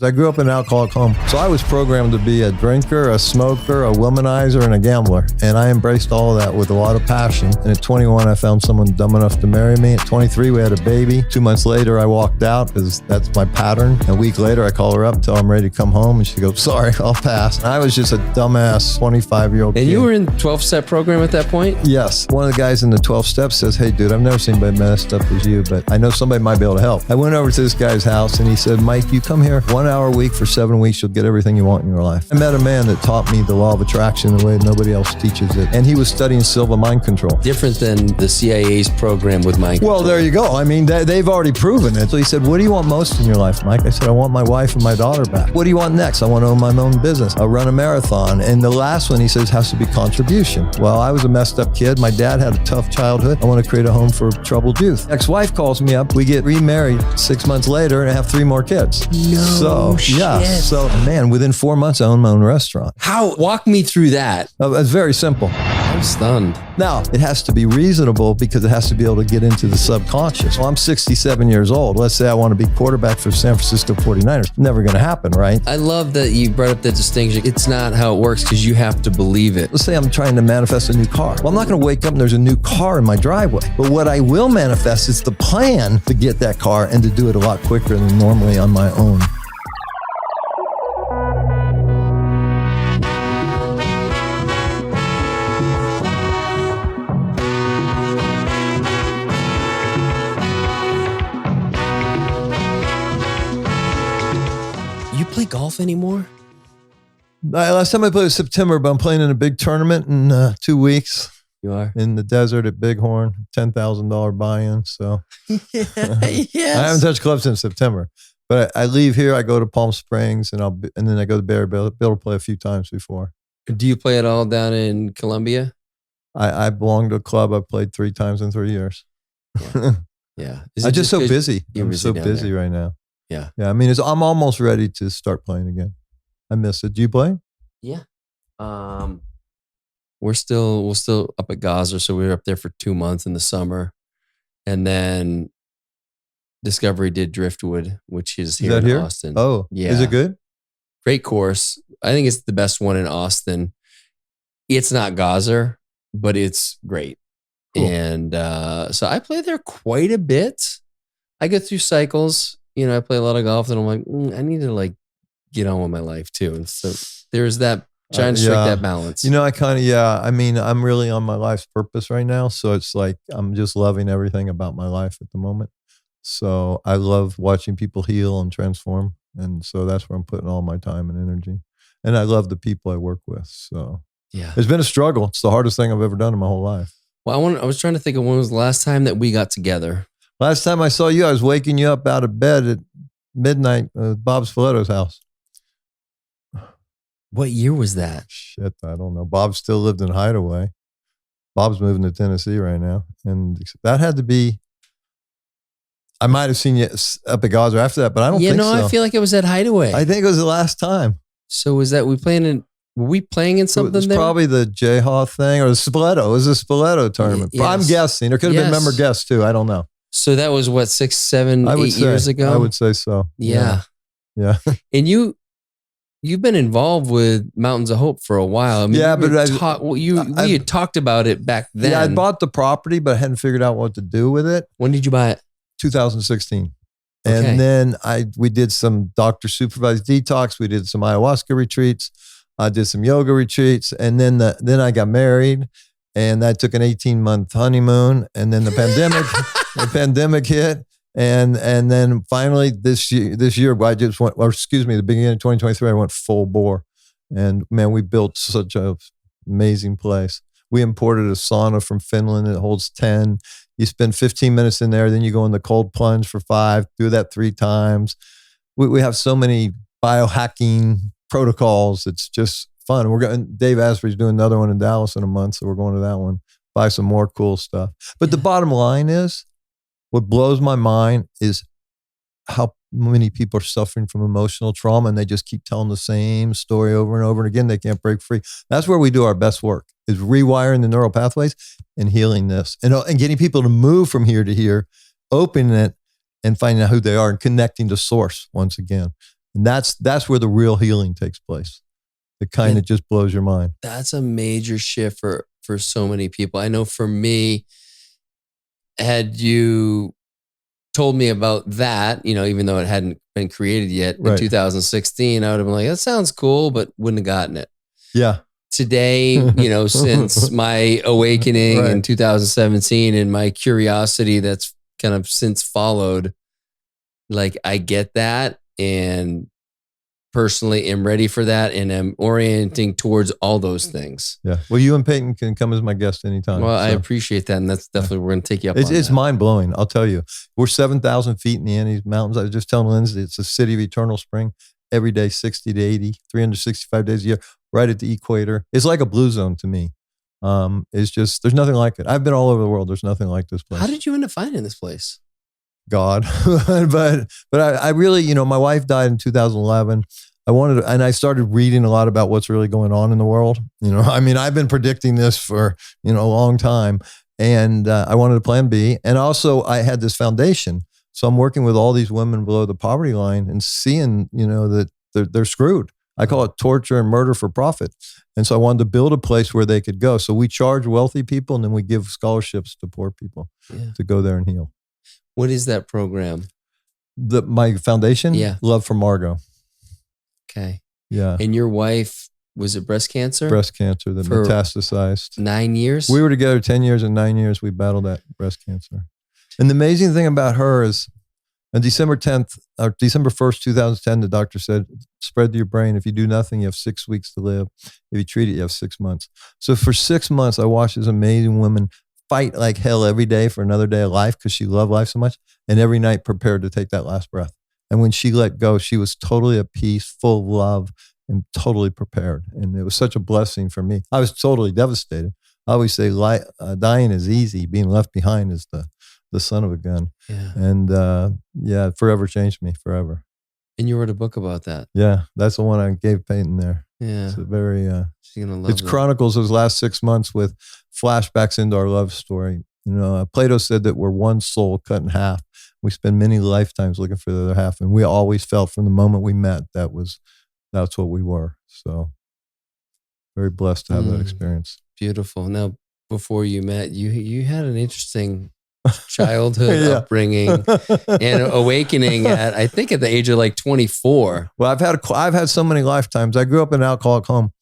I grew up in an alcoholic home, so I was programmed to be a drinker, a smoker, a womanizer, and a gambler. And I embraced all of that with a lot of passion. And at 21, I found someone dumb enough to marry me. At 23, we had a baby. 2 months later, I walked out because that's my pattern. A week later, I call her up, tell her I'm ready to come home, and she goes, sorry, I'll pass. And I was just a dumbass 25-year-old kid. And you were in 12-step program at that point? Yes. One of the guys in the 12 steps says, hey, dude, I've never seen anybody messed up as you, but I know somebody might be able to help. I went over to this guy's house, and he said, Mike, you come here 1 hour a week for 7 weeks, you'll get everything you want in your life. I met a man that taught me the law of attraction the way nobody else teaches it. And he was studying Silva mind control. Different than the CIA's program with mind control. Well, there you go. I mean, they've already proven it. So he said, what do you want most in your life, Mike? I said, I want my wife and my daughter back. What do you want next? I want to own my own business. I'll run a marathon. And the last one, he says, has to be contribution. Well, I was a messed up kid. My dad had a tough childhood. I want to create a home for troubled youth. Ex-wife calls me up. We get remarried 6 months later and have 3 more kids. No shit. Yeah. So, man, within 4 months, I own my own restaurant. How? Walk me through that. It's very simple. I'm stunned. Now, it has to be reasonable because it has to be able to get into the subconscious. Well, I'm 67 years old. Let's say I want to be quarterback for San Francisco 49ers. Never going to happen, right? I love that you brought up that distinction. It's not how it works because you have to believe it. Let's say I'm trying to manifest a new car. Well, I'm not going to wake up and there's a new car in my driveway. But what I will manifest is the plan to get that car and to do it a lot quicker than normally on my own. You play golf anymore? Last time I played was September, but I'm playing in a big tournament in 2 weeks. You are? In the desert at Bighorn, $10,000 buy-in. So Yes. I haven't touched clubs since September. But I leave here, I go to Palm Springs, and then I go to Berryville. Be able to play a few times before. Do you play at all down in Columbia? I belong to a club. I've played 3 times in 3 years. Yeah. I'm just so busy. You're I'm so busy there. right now. Yeah. Yeah. I mean, I'm almost ready to start playing again. I miss it. Do you play? Yeah. We're still up at Gaza, so we were up there for 2 months in the summer, and then Discovery did Driftwood, which is here in Austin. Oh, yeah. Is it good? Great course. I think it's the best one in Austin. It's not Gaza, but it's great. Cool. And so I play there quite a bit. I go through cycles. You know, I play a lot of golf, and I'm like, I need to get on with my life too. And so there's that, trying to strike that balance. You know, I mean, I'm really on my life's purpose right now. So it's like, I'm just loving everything about my life at the moment. So I love watching people heal and transform. And so that's where I'm putting all my time and energy. And I love the people I work with. So yeah, it's been a struggle. It's the hardest thing I've ever done in my whole life. Well, I was trying to think of when was the last time that we got together. Last time I saw you, I was waking you up out of bed at midnight at Bob Spoletto's house. What year was that? Shit, I don't know. Bob still lived in Hideaway. Bob's moving to Tennessee right now. And that had to be, I might have seen you up at Gaza after that, but I don't think so. I feel like it was at Hideaway. I think it was the last time. So was that, were we playing in something It was probably the J-Haw thing or the Spoleto. It was a Spoleto tournament. Yes. I'm guessing. There could have been member guests too. I don't know. So that was what, 6, 7, 8 years ago? I would say so. Yeah. And you've been involved with Mountains of Hope for a while. I mean, yeah, we had talked about it back then. Yeah, I bought the property, but I hadn't figured out what to do with it. When did you buy it? 2016. Okay. And then we did some doctor supervised detox. We did some ayahuasca retreats. I did some yoga retreats. And then I got married, and that took an 18-month honeymoon. And then the pandemic hit. And then finally this year, I just went, the beginning of 2023, I went full bore. And man, we built such an amazing place. We imported a sauna from Finland. It holds 10. You spend 15 minutes in there, then you go in the cold plunge for 5, do that 3 times. We have so many biohacking protocols. It's just fun. Dave Asprey's doing another one in Dallas in a month. So we're going to that one, buy some more cool stuff. But the bottom line is, what blows my mind is how many people are suffering from emotional trauma, and they just keep telling the same story over and over and again. They can't break free. That's where we do our best work, is rewiring the neural pathways and healing this and getting people to move from here to here, opening it and finding out who they are and connecting to source once again. And that's where the real healing takes place. It kind of just blows your mind. That's a major shift for so many people. I know for me, had you told me about that, even though it hadn't been created yet in 2016, I would have been like, that sounds cool, but wouldn't have gotten it. Yeah. Today, since my awakening in 2017 and my curiosity that's kind of since followed, like I get that and personally am ready for that and am orienting towards all those things. Yeah. Well, you and Peyton can come as my guest anytime. Well, I appreciate that. And that's definitely, we're going to take you up on It's that. mind blowing. I'll tell you, we're 7,000 feet in the Andes Mountains. I was just telling Lindsay, it's a city of eternal spring every day, 60 to 80, 365 days a year, right at the equator. It's like a blue zone to me. It's just, there's nothing like it. I've been all over the world. There's nothing like this place. How did you end up finding this place? God. but I really, my wife died in 2011. And I started reading a lot about what's really going on in the world. I've been predicting this for, a long time, and I wanted a plan B. And also I had this foundation. So I'm working with all these women below the poverty line and seeing, that they're screwed. I call it torture and murder for profit. And so I wanted to build a place where they could go. So we charge wealthy people and then we give scholarships to poor people to go there and heal. What is that program? My foundation? Yeah. Love for Margot. Okay. Yeah. And your wife, was it breast cancer? Breast cancer that metastasized. 9 years? We were together 10 years and 9 years. We battled that breast cancer. And the amazing thing about her is on December 1st, 2010, the doctor said, spread to your brain. If you do nothing, you have 6 weeks to live. If you treat it, you have 6 months. So for 6 months, I watched this amazing woman fight like hell every day for another day of life because she loved life so much. And every night prepared to take that last breath. And when she let go, she was totally at peace, full of love, and totally prepared. And it was such a blessing for me. I was totally devastated. I always say dying is easy. Being left behind is the son of a gun. Yeah. And it forever changed me, forever. And you wrote a book about that. Yeah, that's the one I gave Peyton there. Yeah. It's a very, she's gonna love it chronicles those last 6 months with flashbacks into our love story. Plato said that we're one soul cut in half. We spend many lifetimes looking for the other half. And we always felt from the moment we met, that's what we were. So very blessed to have that experience. Beautiful. Now, before you met, you had an interesting childhood upbringing and awakening I think at the age of like 24. Well, I've had so many lifetimes. I grew up in an alcoholic home.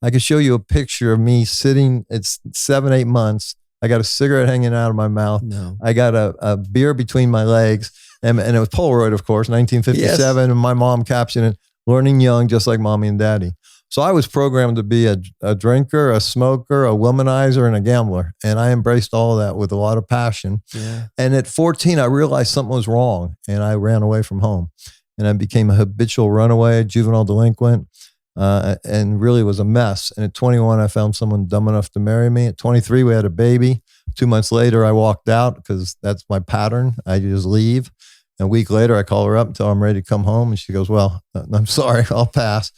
I could show you a picture of me sitting, it's 7-8 months. I got a cigarette hanging out of my mouth. No. I got a beer between my legs, and it was Polaroid, of course, 1957. Yes. And my mom captioned it, "Learning young, just like mommy and daddy." So I was programmed to be a drinker, a smoker, a womanizer, and a gambler. And I embraced all of that with a lot of passion. Yeah. And at 14, I realized something was wrong, and I ran away from home. And I became a habitual runaway, juvenile delinquent, and really was a mess. And at 21, I found someone dumb enough to marry me. At 23, we had a baby. 2 months later, I walked out because that's my pattern. I just leave. And a week later, I call her up until I'm ready to come home. And she goes, "Well, I'm sorry, I'll pass."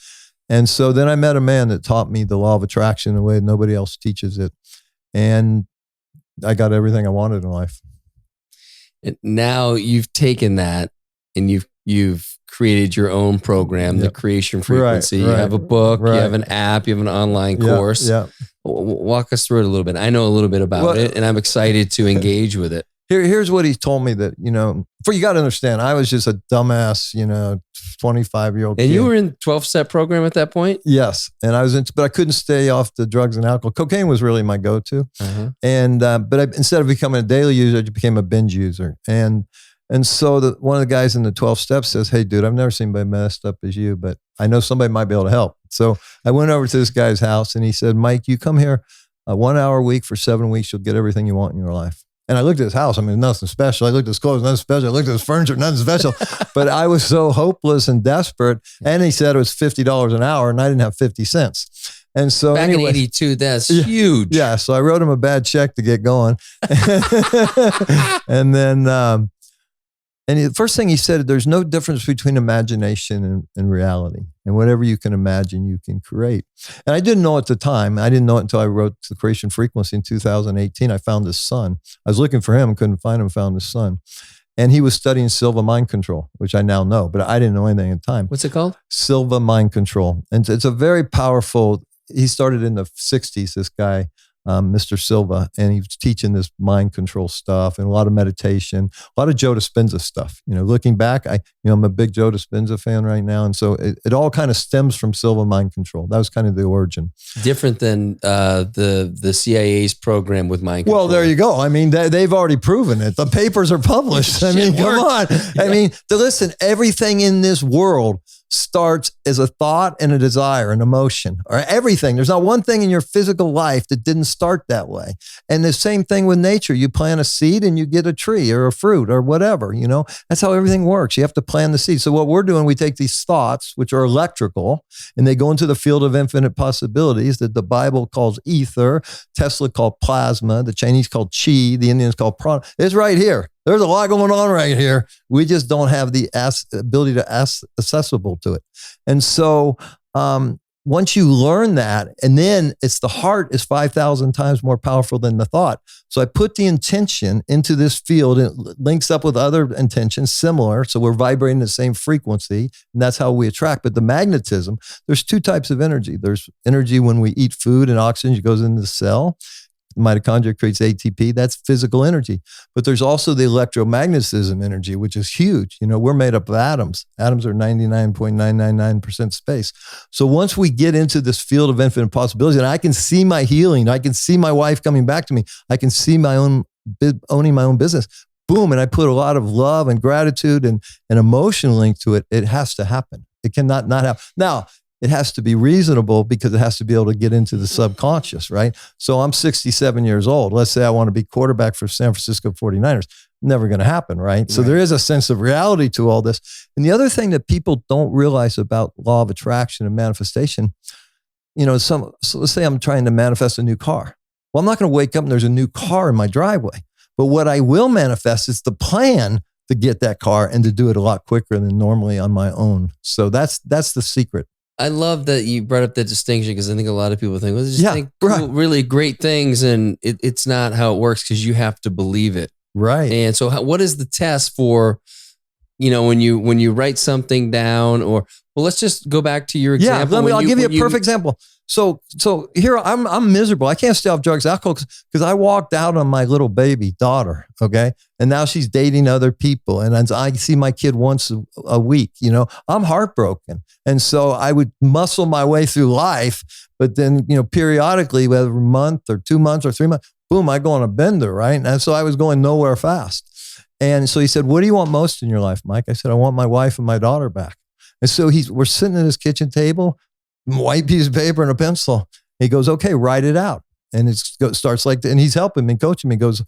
And so then I met a man that taught me the law of attraction in a way nobody else teaches it. And I got everything I wanted in life. And now you've taken that and you've created your own program, the Creation Frequency. You have a book, you have an app, you have an online course. Yeah. Walk us through it a little bit. I know a little bit about it, and I'm excited to engage with it. Here's what he told me that, you got to understand, I was just a dumbass, 25-year-old kid. And you were in 12-step program at that point? Yes. And but I couldn't stay off the drugs and alcohol. Cocaine was really my go-to. Uh-huh. And, instead of becoming a daily user, I became a binge user. And so one of the guys in the 12 steps says, "Hey dude, I've never seen anybody messed up as you, but I know somebody might be able to help." So I went over to this guy's house and he said, "Mike, you come here 1 hour a week for 7 weeks, you'll get everything you want in your life." And I looked at his house. I mean, nothing special. I looked at his clothes, nothing special. I looked at his furniture, nothing special. But I was so hopeless and desperate. And he said it was $50 an hour, and I didn't have 50 cents. And so back in 82, that's huge. Yeah. So I wrote him a bad check to get going. And then, and the first thing he said, there's no difference between imagination and reality. And whatever you can imagine, you can create. And I didn't know at the time. I didn't know it until I wrote The Creation Frequency in 2018. I found his son. I was looking for him, couldn't find him, found his son. And he was studying Silva mind control, which I now know, but I didn't know anything at the time. What's it called? Silva mind control. And it's a very powerful, he started in the 60s, this guy, Mr. Silva, and he was teaching this mind control stuff and a lot of meditation, a lot of Joe Dispenza stuff. Looking back, I'm a big Joe Dispenza fan right now. And so it all kind of stems from Silva mind control. That was kind of the origin. Different than the CIA's program with mind control. Well, there you go. I mean, they've already proven it. The papers are published. I mean, come on. Yeah. I mean, listen, everything in this world starts as a thought and a desire, an emotion, or everything. There's not one thing in your physical life that didn't start that way. And the same thing with nature. You plant a seed and you get a tree or a fruit or whatever, that's how everything works. You have to plant the seed. So what we're doing, we take these thoughts, which are electrical, and they go into the field of infinite possibilities that the Bible calls ether, Tesla called plasma, the Chinese called chi, the Indians call prana. It's right here. There's a lot going on right here. We just don't have the ability to accessible to it. And so once you learn that, and then it's the heart is 5,000 times more powerful than the thought. So I put the intention into this field and it links up with other intentions similar. So we're vibrating the same frequency, and that's how we attract. But the magnetism, there's two types of energy. There's energy when we eat food and oxygen goes into the cell. The mitochondria creates ATP. That's physical energy. But there's also the electromagnetism energy, which is huge. We're made up of atoms. Atoms are 99.999% space. So once we get into this field of infinite possibilities, and I can see my healing, I can see my wife coming back to me, I can see owning my own business, boom, and I put a lot of love and gratitude and emotion linked to it, it has to happen. It cannot not happen. Now, it has to be reasonable because it has to be able to get into the subconscious, right? So I'm 67 years old. Let's say I want to be quarterback for San Francisco 49ers. Never going to happen, right? So there is a sense of reality to all this. And the other thing that people don't realize about law of attraction and manifestation, so let's say I'm trying to manifest a new car. Well, I'm not going to wake up and there's a new car in my driveway. But what I will manifest is the plan to get that car and to do it a lot quicker than normally on my own. So that's the secret. I love that you brought up that distinction because I think a lot of people think, well, just think cool, really great things, and it's not how it works because you have to believe it. Right. And so what is the test for, when you write something down or, well, let's just go back to your example. Yeah, I'll give you a perfect example. So here I'm miserable. I can't stay off drugs, alcohol, because I walked out on my little baby daughter, okay? And now she's dating other people. And I see my kid once a week, I'm heartbroken. And so I would muscle my way through life. But then, periodically, whether a month or 2 months or 3 months, boom, I go on a bender, right? And so I was going nowhere fast. And so he said, what do you want most in your life, Mike? I said, I want my wife and my daughter back. And so we're sitting at his kitchen table, white piece of paper and a pencil. He goes, okay, write it out. And it starts like that. And he's helping me, coaching me. He goes,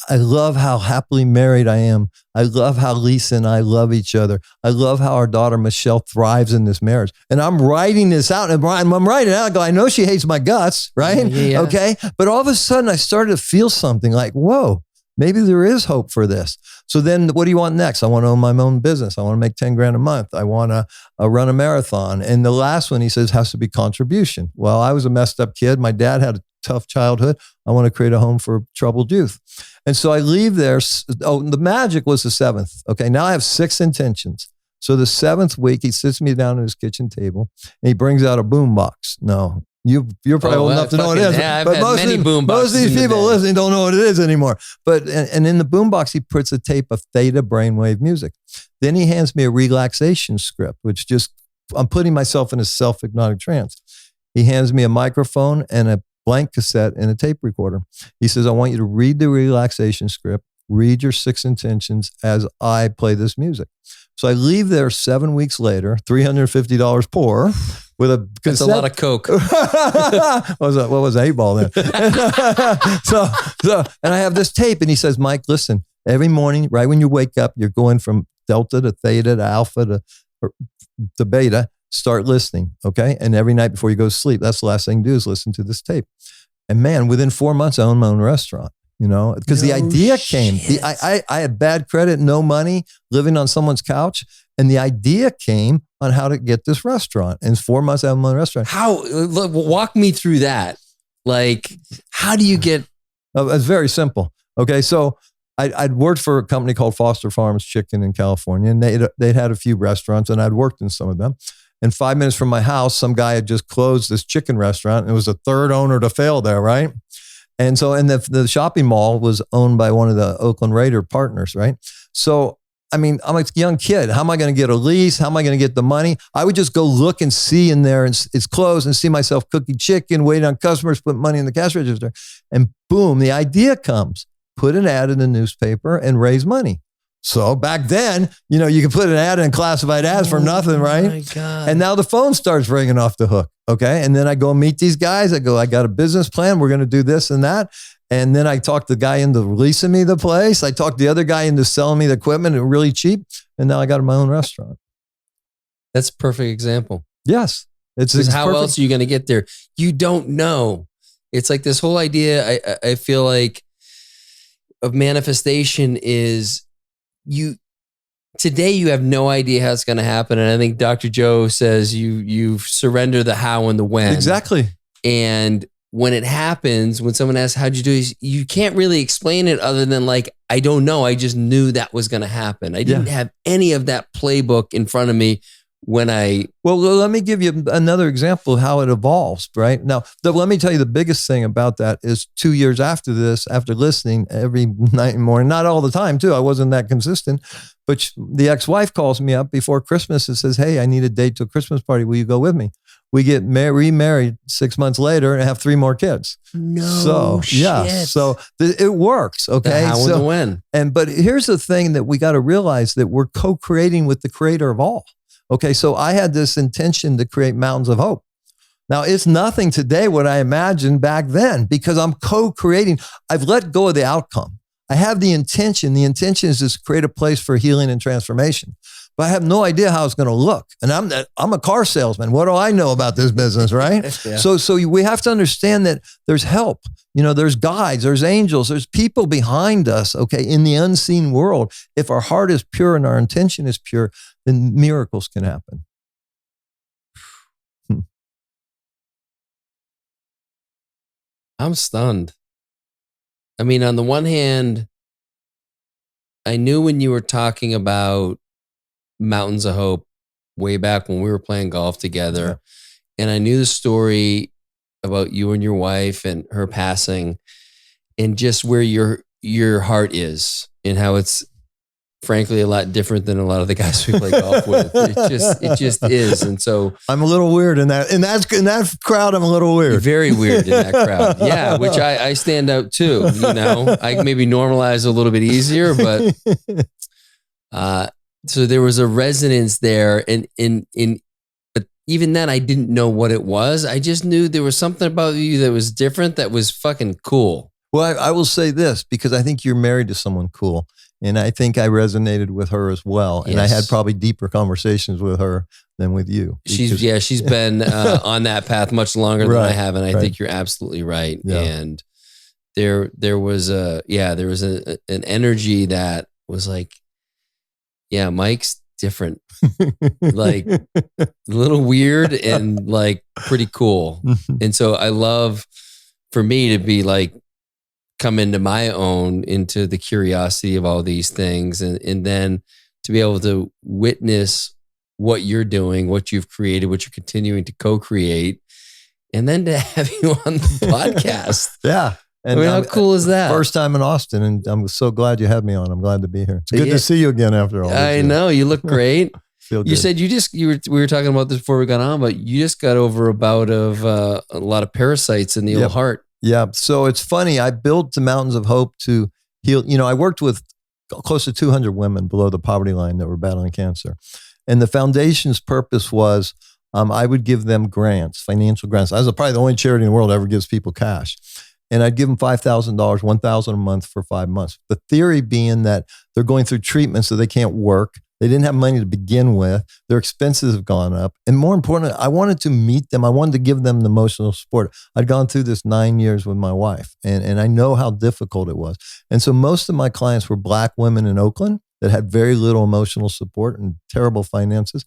I love how happily married I am. I love how Lisa and I love each other. I love how our daughter Michelle thrives in this marriage. And I'm writing this out. And I'm writing it out. I go, I know she hates my guts, right? Yeah. Okay. But all of a sudden I started to feel something like, whoa, maybe there is hope for this. So then what do you want next? I want to own my own business. I want to make 10 grand a month. I want to run a marathon. And the last one he says has to be contribution. Well, I was a messed up kid. My dad had a tough childhood. I want to create a home for troubled youth. And so I leave there. Oh, the magic was the 7th. Okay. Now I have 6 intentions. So the 7th week, he sits me down at his kitchen table and he brings out a boom box. No. You're probably old enough to know what it is. Yeah, but most of these people listening don't know what it is anymore. But and in the boombox, he puts a tape of theta brainwave music. Then he hands me a relaxation script, which I'm putting myself in a self-hypnotic trance. He hands me a microphone and a blank cassette and a tape recorder. He says, I want you to read the relaxation script, read your 6 intentions as I play this music. So I leave there 7 weeks later, $350 poor, with a cassette. That's a lot of coke. What was 8-ball then? so, and I have this tape, and he says, Mike, listen, every morning, right when you wake up, you're going from delta to theta to alpha to beta. Start listening, okay? And every night before you go to sleep, that's the last thing to do is listen to this tape. And man, within 4 months, I owned my own restaurant. Because the idea came. I had bad credit, no money, living on someone's couch. And the idea came on how to get this restaurant. And 4 months, I have my own restaurant. Walk me through that. Like, how do you get? It's very simple. Okay. So I'd worked for a company called Foster Farms Chicken in California, and they'd had a few restaurants, and I'd worked in some of them. And 5 minutes from my house, some guy had just closed this chicken restaurant, and it was the third owner to fail there, right? And so, and the shopping mall was owned by one of the Oakland Raider partners, right? So, I mean, I'm a young kid. How am I going to get a lease? How am I going to get the money? I would just go look and see in there, and it's closed, and see myself cooking chicken, waiting on customers, put money in the cash register, and boom, the idea comes. Put an ad in the newspaper and raise money. So back then, you could put an ad in classified ads for nothing, right? My God. And now the phone starts ringing off the hook. Okay. And then I go meet these guys. I got a business plan. We're going to do this and that. And then I talked the guy into leasing me the place. I talked the other guy into selling me the equipment really cheap. And now I got my own restaurant. That's a perfect example. Yes. It's how perfect. else are you going to get there? You don't know. It's like this whole idea, I feel like, of manifestation is today you have no idea how it's going to happen. And I think Dr. Joe says you surrender the how and the when. Exactly. And when it happens, when someone asks, how'd you do it? You can't really explain it other than like, I don't know. I just knew that was going to happen. I didn't have any of that playbook in front of me when Well, let me give you another example of how it evolves, right? Now, let me tell you the biggest thing about that is 2 years after this, after listening every night and morning, not all the time too, I wasn't that consistent, but the ex-wife calls me up before Christmas and says, hey, I need a date to a Christmas party. Will you go with me? We get remarried 6 months later and have 3 more kids. No shit. Yeah, so it works, okay? The how and the when. But here's the thing that we got to realize, that we're co-creating with the creator of all. Okay, so I had this intention to create Mountains of Hope. Now, it's nothing today what I imagined back then, because I'm co-creating. I've let go of the outcome. I have the intention. The intention is to create a place for healing and transformation. But I have no idea how it's going to look. And I'm a car salesman. What do I know about this business, right? Yeah. So we have to understand that there's help. There's guides, there's angels, there's people behind us, okay, in the unseen world. If our heart is pure and our intention is pure, then miracles can happen. I'm stunned. I mean, on the one hand, I knew when you were talking about Mountains of Hope way back when we were playing golf together, and I knew the story about you and your wife and her passing, and just where your heart is, and how it's frankly a lot different than a lot of the guys we play golf with. It just is. And so I'm a little weird in that crowd. I'm a little weird. Very weird in that crowd. Yeah, which I stand out too. I maybe normalize a little bit easier, but so there was a resonance there, and but even then I didn't know what it was. I just knew there was something about you that was different, that was fucking cool. Well, I will say this, because I think you're married to someone cool. And I think I resonated with her as well. And I had probably deeper conversations with her than with you. She's been on that path much longer than I have. And I think you're absolutely right. Yeah. And there was an energy that was like, yeah, Mike's different, like a little weird and like pretty cool. And so I love for me to be like, come into my own, into the curiosity of all these things. And then to be able to witness what you're doing, what you've created, what you're continuing to co-create, and then to have you on the podcast. Yeah. And how cool is that? First time in Austin, and I'm so glad you had me on. I'm glad to be here. It's good to see you again after all this. I know, you look great. Feel good. You said we were talking about this before we got on, but you just got over a bout of a lot of parasites in the old heart. Yeah. So it's funny. I built the Mountains of Hope to heal. I worked with close to 200 women below the poverty line that were battling cancer. And the foundation's purpose was I would give them grants, financial grants. I was probably the only charity in the world that ever gives people cash. And I'd give them $5,000, $1,000 a month for 5 months. The theory being that they're going through treatment so they can't work. They didn't have money to begin with. Their expenses have gone up. And more importantly, I wanted to meet them. I wanted to give them the emotional support. I'd gone through this 9 years with my wife, and I know how difficult it was. And so most of my clients were Black women in Oakland that had very little emotional support and terrible finances,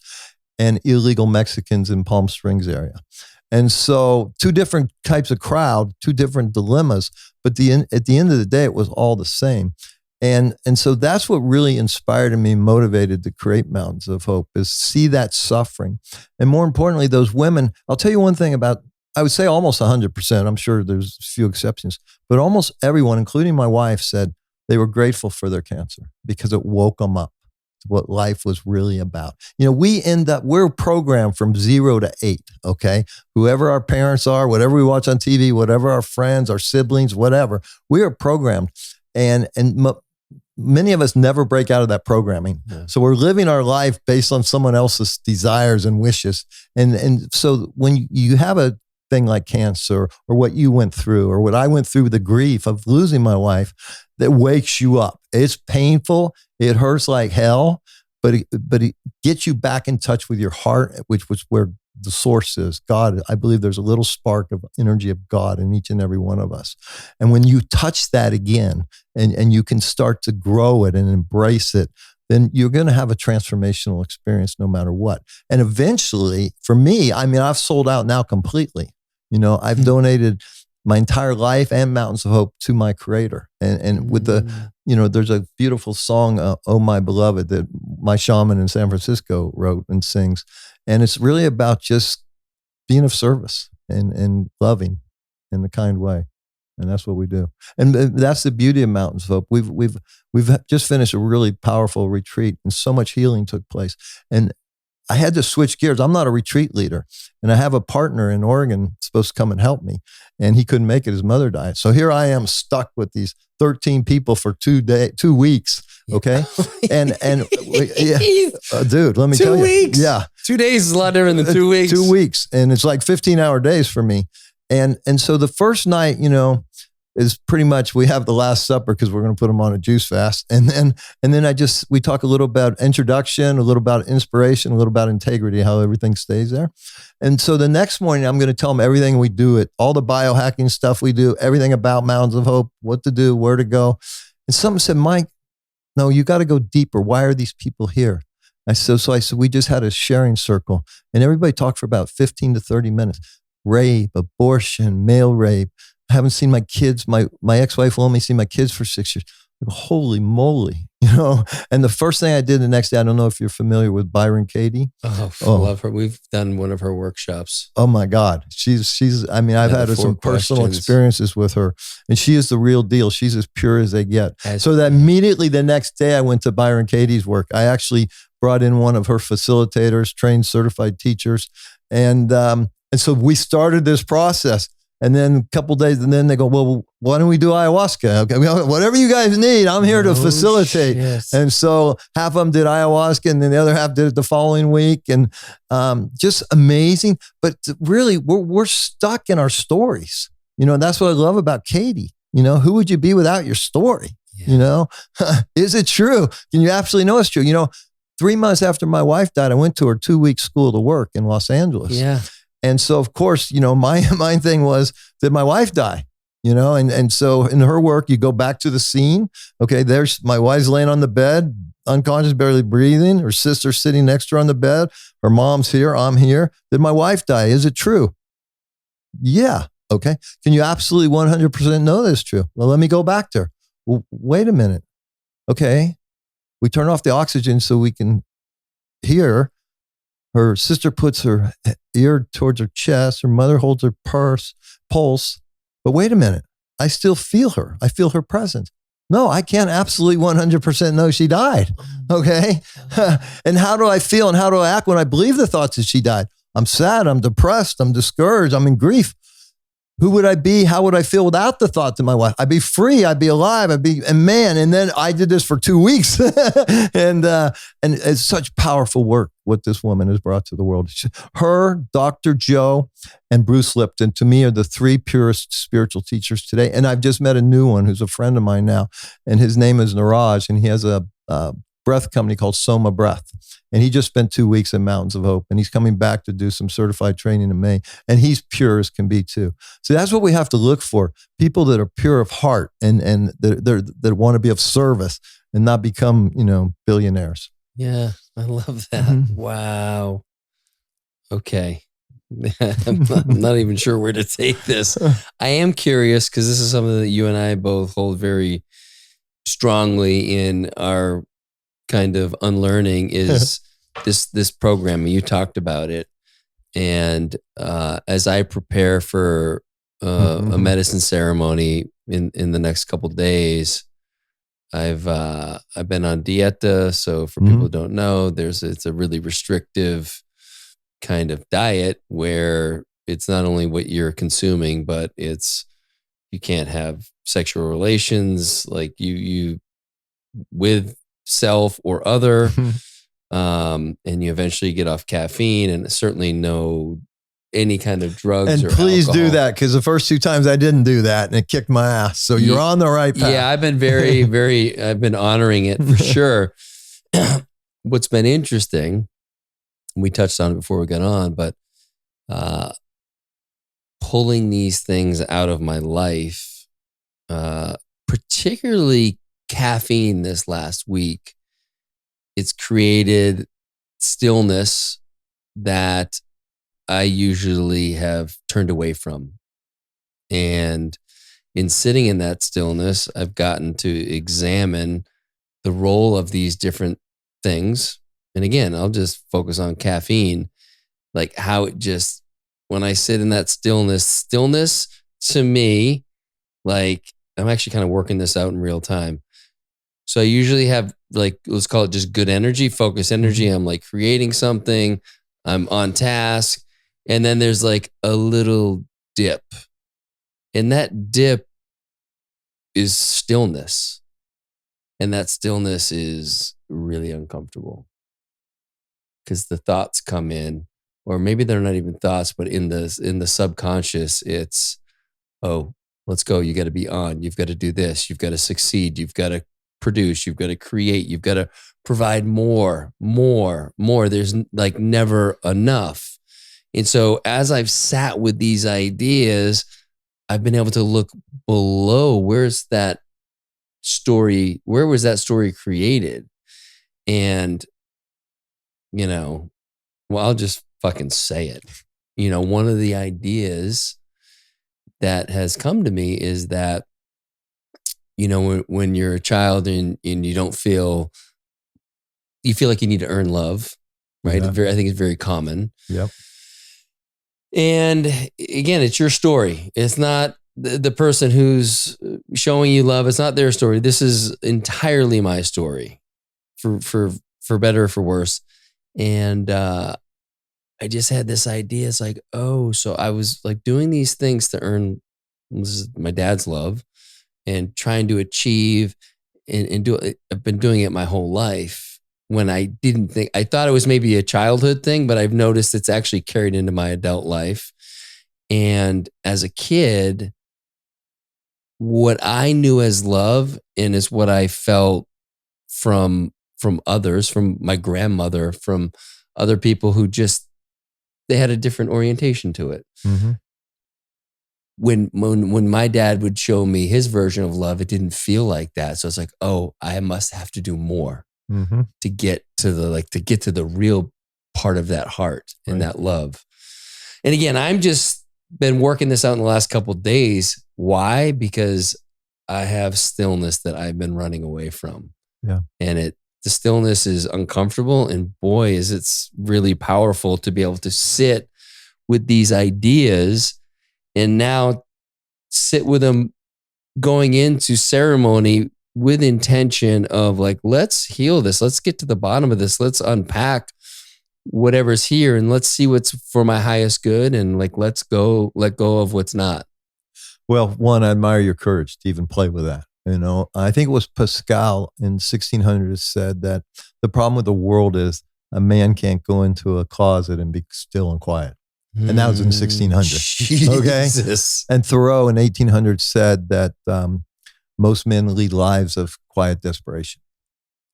and illegal Mexicans in Palm Springs area. And so 2 different types of crowd, 2 different dilemmas, but at the end of the day, it was all the same. And so that's what really inspired me, motivated to create Mountains of Hope, is see that suffering. And more importantly, those women, I'll tell you one thing about, I would say almost 100%, I'm sure there's a few exceptions, but almost everyone, including my wife, said they were grateful for their cancer because it woke them up to what life was really about. We're programmed from 0 to 8, okay? Whoever our parents are, whatever we watch on TV, whatever our friends, our siblings, whatever, we are programmed. And many of us never break out of that programming. Yeah. So we're living our life based on someone else's desires and wishes. And so when you have a thing like cancer, or what you went through, or what I went through, the grief of losing my wife, that wakes you up. It's painful. It hurts like hell, but it gets you back in touch with your heart, which was where the source is, God. I believe there's a little spark of energy of God in each and every one of us. And when you touch that again, and you can start to grow it and embrace it, then you're going to have a transformational experience no matter what. And eventually, for me, I've sold out now completely. I've donated my entire life and Mountains of Hope to my Creator. And with there's a beautiful song, Oh My Beloved, that my shaman in San Francisco wrote and sings. And it's really about just being of service and loving in a kind way. And that's what we do. And that's the beauty of Mountains of Hope. We've just finished a really powerful retreat, and so much healing took place. And I had to switch gears. I'm not a retreat leader, and I have a partner in Oregon supposed to come and help me, and he couldn't make it. His mother died. So here I am stuck with these 13 people for 2 weeks. Okay. And dude, let me tell you. 2 weeks. Yeah. 2 days is a lot different than 2 weeks. 2 weeks. And it's like 15-hour days for me. And so the first night, is pretty much, we have the Last Supper because we're going to put them on a juice fast. And then we talk a little about introduction, a little about inspiration, a little about integrity, how everything stays there. And so the next morning, I'm going to tell them everything we do, all the biohacking stuff we do, everything about Mountains of Hope, what to do, where to go. And someone said, Mike, no, you got to go deeper. Why are these people here? I said, we just had a sharing circle, and everybody talked for about 15 to 30 minutes. Rape, abortion, male rape. I haven't seen my kids. My ex-wife will only see my kids for 6 years. Like, holy moly, And the first thing I did the next day, I don't know if you're familiar with Byron Katie. Oh, I love her. We've done one of her workshops. Oh my God. I've had some personal experiences with her, and she is the real deal. She's as pure as they get. So that immediately the next day I went to Byron Katie's work. I actually brought in one of her facilitators, trained certified teachers. And so we started this process. And then a couple days, and then they go, well, why don't we do ayahuasca? Okay, whatever you guys need, I'm here to facilitate. Shit. And so half of them did ayahuasca, and then the other half did it the following week. And just amazing. But really, we're stuck in our stories. That's what I love about Katie. Who would you be without your story? Yeah. Is it true? Can you absolutely know it's true? 3 months after my wife died, I went to her 2-week school to work in Los Angeles. Yeah. And so, of course, my thing was, did my wife die? And so in her work, you go back to the scene. Okay, there's my wife's laying on the bed, unconscious, barely breathing. Her sister's sitting next to her on the bed. Her mom's here. I'm here. Did my wife die? Is it true? Yeah. Okay. Can you absolutely 100% know that's true? Well, let me go back to her. Well, wait a minute. Okay. We turn off the oxygen so we can hear. Her sister puts her ear towards her chest. Her mother holds her pulse. But wait a minute. I still feel her. I feel her presence. No, I can't absolutely 100% know she died. Okay. And how do I feel and how do I act when I believe the thoughts that she died? I'm sad. I'm depressed. I'm discouraged. I'm in grief. Who would I be? How would I feel without the thought to my wife? I'd be free. I'd be alive. I'd be a man. And then I did this for 2 weeks. And it's such powerful work what this woman has brought to the world. Her, Dr. Joe, and Bruce Lipton, to me, are the 3 purest spiritual teachers today. And I've just met a new one who's a friend of mine now. And his name is Niraj. And he has a breath company called Soma Breath. And he just spent 2 weeks in Mountains of Hope, and he's coming back to do some certified training in May. And he's pure as can be too. So that's what we have to look for. People that are pure of heart and that want to be of service and not become, billionaires. Yeah, I love that. Mm-hmm. Wow. Okay. I'm not even sure where to take this. I am curious because this is something that you and I both hold very strongly in our kind of unlearning is this program. You talked about it. And as I prepare for a medicine ceremony in the next couple of days, I've been on dieta. So for people who don't know, it's a really restrictive kind of diet where it's not only what you're consuming, but you can't have sexual relations like you with self or other. And you eventually get off caffeine and certainly no any kind of drugs. And or please alcohol. do that, because the first 2 times I didn't do that and it kicked my ass. So you're on the right path. Yeah, I've been I've been honoring it for sure. What's been interesting, we touched on it before we got on, but pulling these things out of my life, particularly caffeine this last week, it's created stillness that I usually have turned away from. And in sitting in that stillness, I've gotten to examine the role of these different things. And again, I'll just focus on caffeine, like how it just, when I sit in that stillness to me, like I'm actually kind of working this out in real time. So I usually have, like, let's call it just good energy, focus energy. I'm like creating something, I'm on task. And then there's like a little dip. And that dip is stillness. And that stillness is really uncomfortable because the thoughts come in, or maybe they're not even thoughts, but in the subconscious, it's, oh, let's go. You got to be on. You've got to do this. You've got to succeed. You've got to produce. You've got to create. You've got to provide more. There's like never enough. And so as I've sat with these ideas, I've been able to look below. Where's that story? Where was that story created? And, well, I'll just fucking say it. One of the ideas that has come to me is that, when you're a child and you don't feel like you need to earn love, right? Yeah. I think it's very common. Yep. And again, it's your story. It's not the person who's showing you love. It's not their story. This is entirely my story, for better or for worse. And I just had this idea. It's like, oh, so I was like doing these things to earn my dad's love and trying to achieve and do it. I've been doing it my whole life. When I thought it was maybe a childhood thing, but I've noticed it's actually carried into my adult life. And as a kid, what I knew as love and is what I felt from others, from my grandmother, from other people who just, they had a different orientation to it. Mm-hmm. When my dad would show me his version of love, it didn't feel like that. So it's like, oh, I must have to do more. Mm-hmm. To get to the real part of that heart and that love. And again, I'm just been working this out in the last couple of days. Why? Because I have stillness that I've been running away from. Yeah. And the stillness is uncomfortable, and boy, is it's really powerful to be able to sit with these ideas and now sit with them going into ceremony with intention of like, let's heal this. Let's get to the bottom of this. Let's unpack whatever's here and let's see what's for my highest good. And like, let go of what's not. Well, one, I admire your courage to even play with that. I think it was Pascal in 1600 said that the problem with the world is a man can't go into a closet and be still and quiet. And that was in 1600. Jesus. Okay. And Thoreau in 1800 said that, most men lead lives of quiet desperation.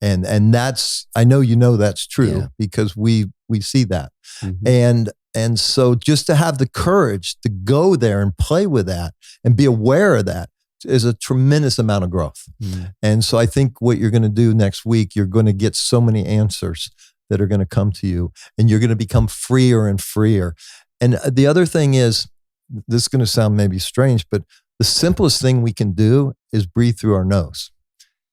And that's, I know that's true because we see that. Mm-hmm. And so just to have the courage to go there and play with that and be aware of that is a tremendous amount of growth. Mm-hmm. And so I think what you're going to do next week, you're going to get so many answers that are going to come to you, and you're going to become freer and freer. And the other thing is, this is going to sound maybe strange, but the simplest thing we can do is breathe through our nose.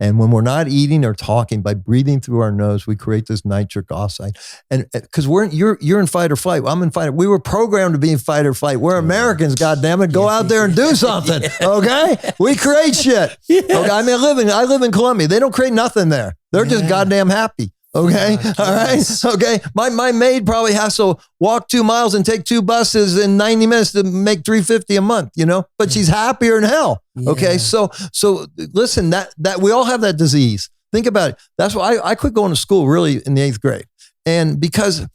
And when we're not eating or talking, by breathing through our nose, we create this nitric oxide. And because you're in fight or flight, I'm in fight. We were programmed to be in fight or flight. We're Americans, goddammit. Go out there and do something. Okay? We create shit. Yes. Okay. I mean, I live in Colombia. They don't create nothing there. They're just goddamn happy. Okay. All right. Okay. My maid probably has to walk 2 miles and take 2 buses in 90 minutes to make $350 a month, but she's happier than hell. Okay. So listen, that we all have that disease. Think about it. That's why I quit going to school really in the 8th grade. And because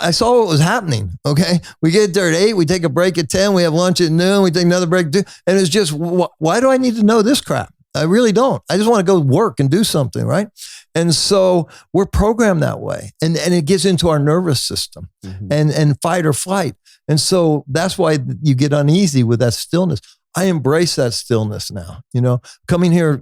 I saw what was happening. Okay. We get there at 8, we take a break at 10, we have lunch at noon, we take another break at 2. And it's just, why do I need to know this crap? I really don't. I just want to go work and do something, right? And so we're programmed that way. And it gets into our nervous system and fight or flight. And so that's why you get uneasy with that stillness. I embrace that stillness now, coming here,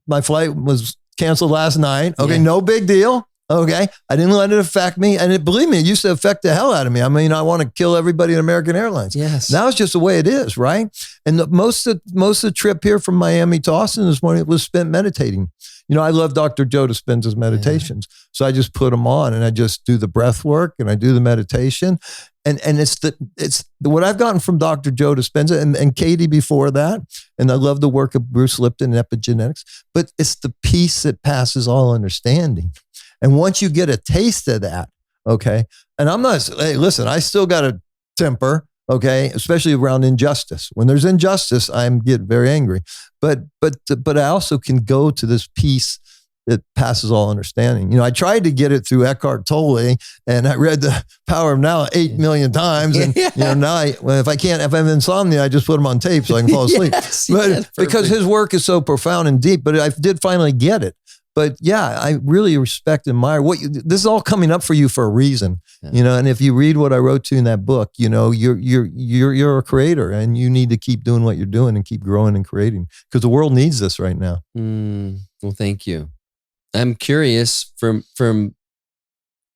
my flight was canceled last night. Okay. No big deal. Okay. I didn't let it affect me. And believe me, it used to affect the hell out of me. I mean, I want to kill everybody in American Airlines. Yes. Now it's just the way it is, right? And most of the trip here from Miami to Austin this morning was spent meditating. I love Dr. Joe Dispenza's meditations. Yeah. So I just put them on and I just do the breath work and I do the meditation. And it's what I've gotten from Dr. Joe Dispenza and Katie before that. And I love the work of Bruce Lipton and epigenetics, but it's the peace that passes all understanding. And once you get a taste of that, okay, and hey, listen, I still got a temper, okay, especially around injustice. When there's injustice, I get very angry. But I also can go to this peace that passes all understanding. I tried to get it through Eckhart Tolle, and I read The Power of Now 8 million times. And now if I have insomnia, I just put them on tape so I can fall asleep. Because his work is so profound and deep. But I did finally get it. But yeah, I really respect and admire this is all coming up for you for a reason, and if you read what I wrote to you in that book, you're a creator and you need to keep doing what you're doing and keep growing and creating because the world needs this right now. Well, thank you. I'm curious from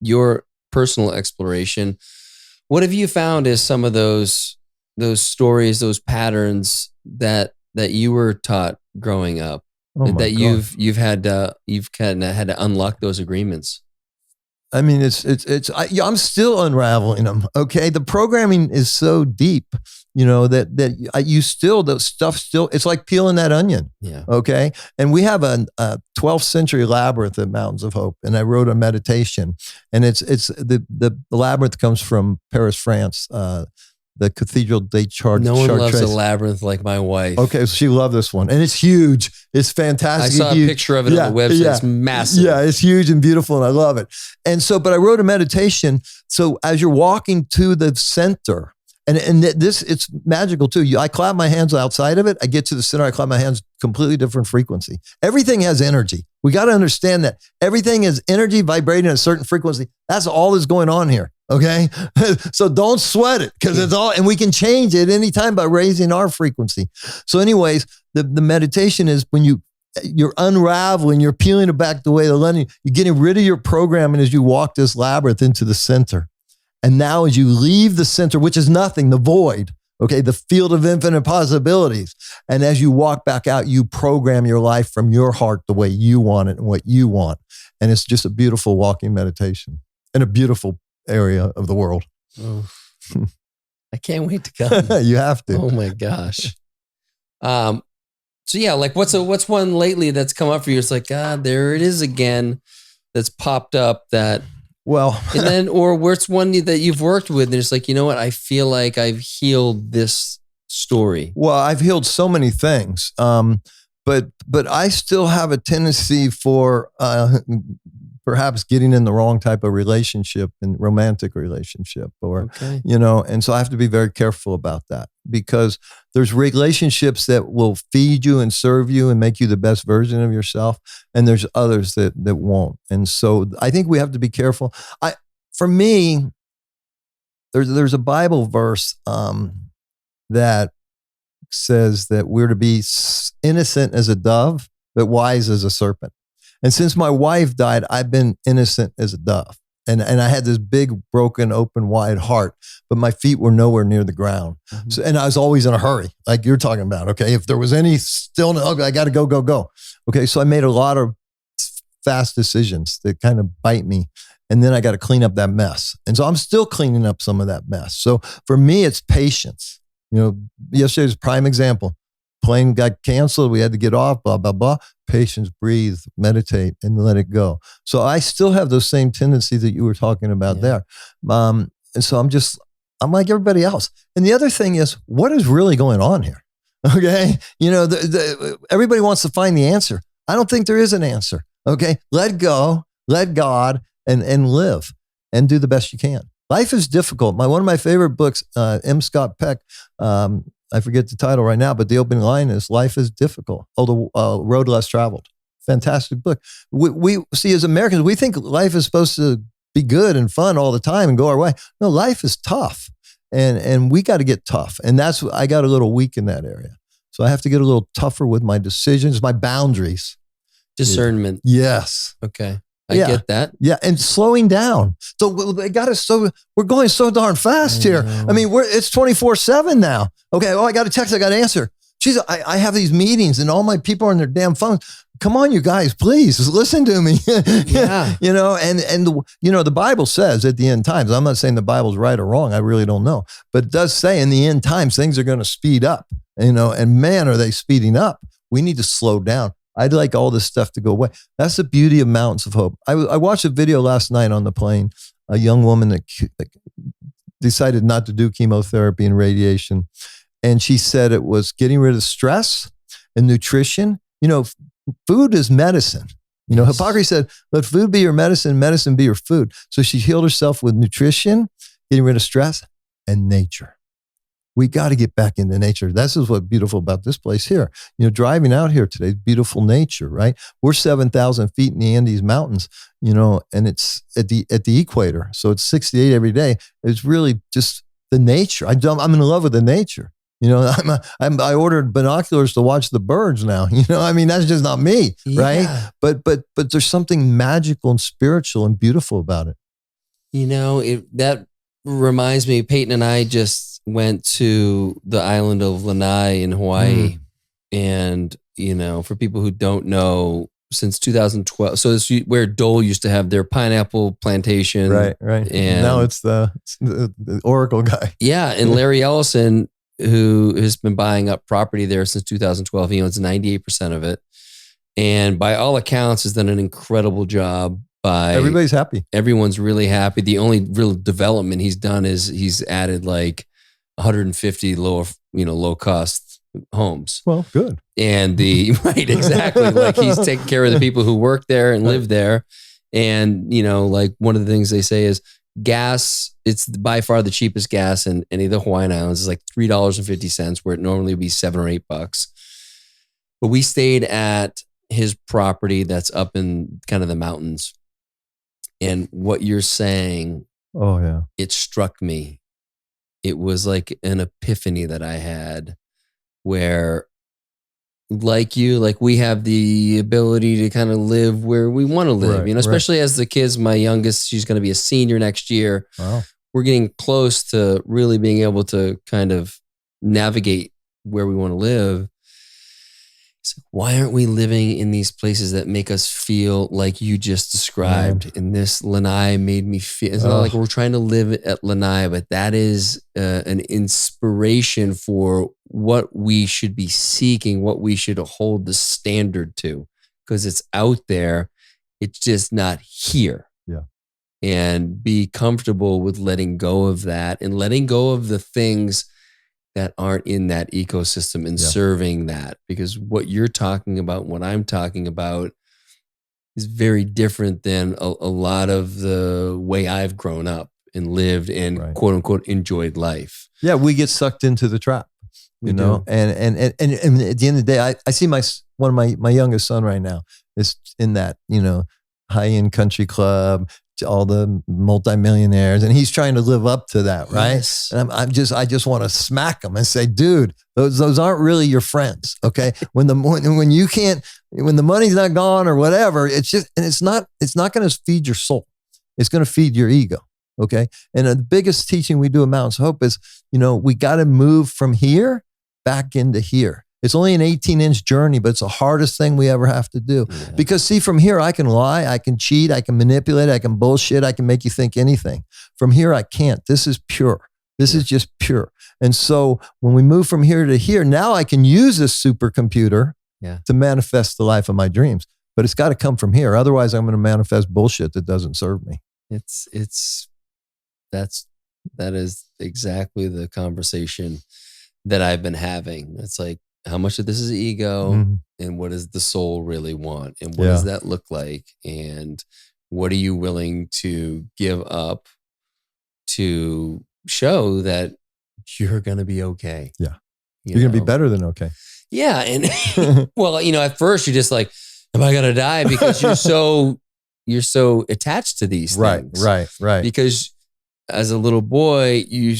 your personal exploration, what have you found as some of those stories, those patterns that you were taught growing up? That you've had kind of had to unlock those agreements. I mean, I'm still unraveling them. Okay, the programming is so deep, that you still the stuff still. It's like peeling that onion. Yeah. Okay, and we have a 12th century labyrinth at Mountains of Hope, and I wrote a meditation, and it's the labyrinth comes from Paris, France. The Cathedral de Chartres. No one loves a labyrinth like my wife. Okay, so she loved this one. And it's huge. It's fantastic. I saw a picture of it on the website. It's massive. Yeah, it's huge and beautiful, and I love it. And so, but I wrote a meditation. So as you're walking to the center, and this, it's magical too. I clap my hands outside of it. I get to the center. I clap my hands, completely different frequency. Everything has energy. We got to understand that everything is energy vibrating at a certain frequency. That's all that's going on here. Okay. So don't sweat it because it's all, and we can change it anytime by raising our frequency. So anyways, the meditation is when you're unraveling, you're peeling it back the way the onion, you're getting rid of your programming as you walk this labyrinth into the center. And now as you leave the center, which is nothing, the void, okay, the field of infinite possibilities. And as you walk back out, you program your life from your heart the way you want it and what you want. And it's just a beautiful walking meditation and a beautiful area of the world. Oh, I can't wait to come. You have to. Oh my gosh. So yeah, like what's one lately that's come up for you? It's like, God, there it is again. That's popped up that, well, and then, or where's one that you've worked with and it's like, you know what? I feel like I've healed this story. Well, I've healed so many things. But I still have a tendency for, perhaps getting in the wrong type of relationship and romantic relationship and so I have to be very careful about that because there's relationships that will feed you and serve you and make you the best version of yourself. And there's others that won't. And so I think we have to be careful. For me, there's a Bible verse, that says that we're to be innocent as a dove, but wise as a serpent. And since my wife died, I've been innocent as a dove. And I had this big, broken, open, wide heart, but my feet were nowhere near the ground. Mm-hmm. So, and I was always in a hurry, like you're talking about. Okay, if there was any stillness, okay, I got to go. Okay, so I made a lot of fast decisions that kind of bite me. And then I got to clean up that mess. And so I'm still cleaning up some of that mess. So for me, it's patience. Yesterday's prime example. Plane got canceled. We had to get off, blah, blah, blah. Patience, breathe, meditate, and let it go. So I still have those same tendencies that you were talking about there. And so I'm like everybody else. And the other thing is, what is really going on here? Okay. Everybody wants to find the answer. I don't think there is an answer. Okay. Let go, let God, and live and do the best you can. Life is difficult. One of my favorite books, M. Scott Peck, I forget the title right now, but the opening line is "Life is difficult. Oh, the road less traveled." Fantastic book. We see as Americans, we think life is supposed to be good and fun all the time and go our way. No, life is tough, and we got to get tough. And I got a little weak in that area, so I have to get a little tougher with my decisions, my boundaries, discernment. Yes. Okay. I get that. Yeah, and slowing down. So they got us we're going so darn fast here. I mean, it's 24/7 now. Okay, I got a text, I got to answer. Jeez, I have these meetings and all my people are on their damn phones. Come on, you guys, please listen to me. Yeah. The Bible says at the end times, I'm not saying the Bible's right or wrong. I really don't know. But it does say in the end times, things are going to speed up, and man, are they speeding up. We need to slow down. I'd like all this stuff to go away. That's the beauty of Mountains of Hope. I watched a video last night on the plane, a young woman that decided not to do chemotherapy and radiation. And she said it was getting rid of stress and nutrition. Food is medicine. Hippocrates said, let food be your medicine, medicine be your food. So she healed herself with nutrition, getting rid of stress, and nature. We got to get back into nature. This is what's beautiful about this place here. Driving out here today, beautiful nature, right? We're 7,000 feet in the Andes Mountains, and it's at the equator. So it's 68 every day. It's really just the nature. I'm in love with the nature. I ordered binoculars to watch the birds now. That's just not me, right? But there's something magical and spiritual and beautiful about it. That reminds me, Peyton and I just went to the island of Lanai in Hawaii. And, for people who don't know, since 2012, so it's where Dole used to have their pineapple plantation. Right. And now it's the Oracle guy. Yeah. And Larry Ellison, who has been buying up property there since 2012, he owns 98% of it. And by all accounts, has done an incredible job. Everybody's happy. Everyone's really happy. The only real development he's done is he's added like 150 low cost homes. Well, good. And right, exactly. Like he's taking care of the people who work there and live there. And, like one of the things they say is gas, it's by far the cheapest gas in any of the Hawaiian Islands is like $3.50 where it normally would be $7 or $8. But we stayed at his property that's up in kind of the mountains. And what you're saying, oh yeah, it struck me. It was like an epiphany that I had where like we have the ability to kind of live where we want to live, especially as the kids, my youngest, she's going to be a senior next year. Wow. We're getting close to really being able to kind of navigate where we want to live. So why aren't we living in these places that make us feel like you just described? And this Lanai made me feel, it's not like we're trying to live at Lanai, but that is an inspiration for what we should be seeking, what we should hold the standard to, because it's out there. It's just not here. Yeah. And be comfortable with letting go of that and letting go of the things that aren't in that ecosystem and serving that, because what you're talking about, what I'm talking about is very different than a lot of the way I've grown up and lived and quote unquote enjoyed life. Yeah. We get sucked into the trap, and at the end of the day, I see one of my youngest son right now is in that, high-end country club, all the multimillionaires, and he's trying to live up to that, right? Yes. And I just want to smack him and say, dude, those aren't really your friends, okay? When the money's not gone or whatever, it's not going to feed your soul. it's going to feed your ego. Okay. And the biggest teaching we do at Mountains of Hope is, we got to move from here back into here. It's only an 18-inch journey, but it's the hardest thing we ever have to do. Yeah. Because see, from here, I can lie, I can cheat, I can manipulate, I can bullshit, I can make you think anything. From here, I can't. This is pure. This is just pure. And so when we move from here to here, now I can use this supercomputer to manifest the life of my dreams. But it's got to come from here. Otherwise, I'm going to manifest bullshit that doesn't serve me. That is exactly the conversation that I've been having. It's like, how much of this is ego and what does the soul really want? And what does that look like? And what are you willing to give up to show that you're going to be okay? Yeah. You're going to be better than okay. Yeah. And well, at first you're just like, am I going to die? Because you're so attached to these things. Right. Because as a little boy, you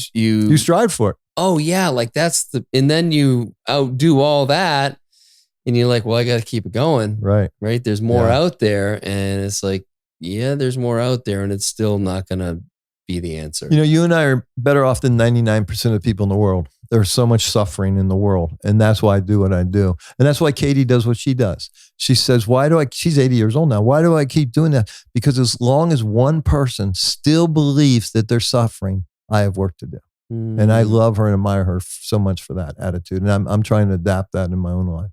strive for it. Oh yeah, like and then you outdo all that, and you're like, well, I got to keep it going. Right. There's more out there, and it's like, yeah, there's more out there, and it's still not gonna be the answer. You and I are better off than 99% of people in the world. There's so much suffering in the world, and that's why I do what I do, and that's why Katie does what she does. She says, she's 80 years old now. Why do I keep doing that? Because as long as one person still believes that they're suffering, I have work to do. And I love her and admire her so much for that attitude. And I'm trying to adapt that in my own life.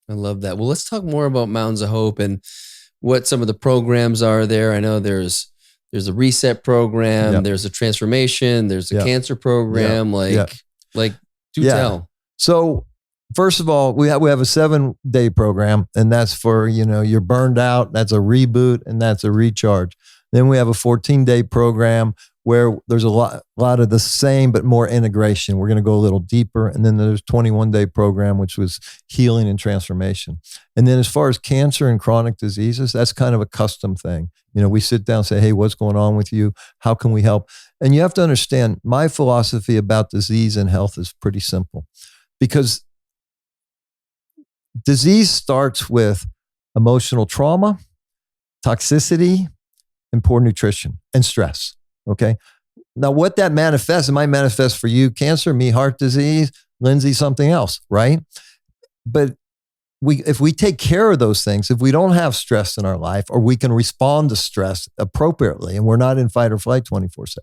I love that. Well, let's talk more about Mountains of Hope and what some of the programs are there. I know there's a reset program, there's a transformation, there's a cancer program. Do tell. So first of all, we have a 7-day program, and that's for, you're burned out. That's a reboot, and that's a recharge. Then we have a 14-day program where there's a lot of the same, but more integration. We're going to go a little deeper. And then there's 21-day program, which was healing and transformation. And then as far as cancer and chronic diseases, that's kind of a custom thing. We sit down and say, hey, what's going on with you? How can we help? And you have to understand, my philosophy about disease and health is pretty simple, because disease starts with emotional trauma, toxicity, and poor nutrition and stress. Okay. Now, what that manifests, it might manifest for you, cancer, me, heart disease, Lindsay, something else, right? But if we take care of those things, if we don't have stress in our life, or we can respond to stress appropriately, and we're not in fight or flight 24/7,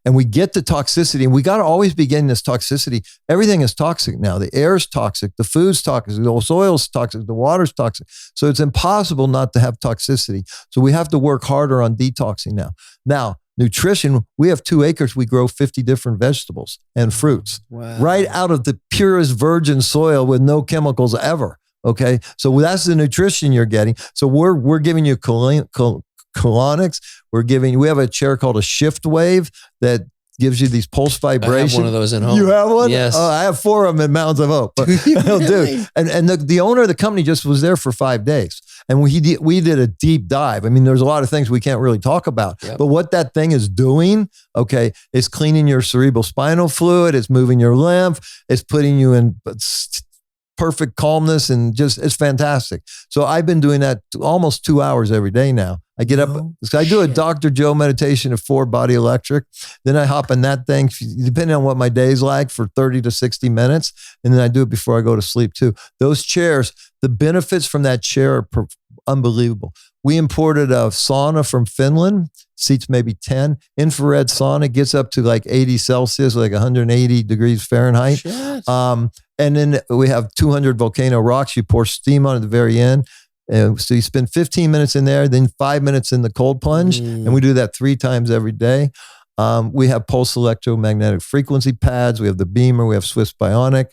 and we get the toxicity, and we got to always be getting this toxicity. Everything is toxic now. The air is toxic, the food's toxic, the soil's toxic, the water's toxic. So it's impossible not to have toxicity. So we have to work harder on detoxing now. Now, nutrition, we have 2 acres. We grow 50 different vegetables and fruits right out of the purest virgin soil with no chemicals ever. Okay. So that's the nutrition you're getting. So we're giving you colonics. We have a chair called a shift wave that gives you these pulse vibrations. I have one of those at home. You have one? Yes. I have 4 of them at Mountains of Hope. But really? And the owner of the company just was there for 5 days. And we did a deep dive. I mean, there's a lot of things we can't really talk about. Yep. But what that thing is doing, okay, is cleaning your cerebral spinal fluid. It's moving your lymph. It's putting you in perfect calmness, and just, it's fantastic. So I've been doing that almost 2 hours every day now. I get up, I do a Dr. Joe meditation at 4 Body Electric. Then I hop in that thing, depending on what my day's like, for 30 to 60 minutes. And then I do it before I go to sleep too. Those chairs, the benefits from that chair are unbelievable. We imported a sauna from Finland, seats maybe 10. Infrared sauna gets up to like 80 Celsius, like 180 degrees Fahrenheit. And then we have 200 volcano rocks. You pour steam on at the very end. So you spend 15 minutes in there, then 5 minutes in the cold plunge. And we do that 3 times every day. We have pulse electromagnetic frequency pads. We have the Beamer. We have Swiss Bionic.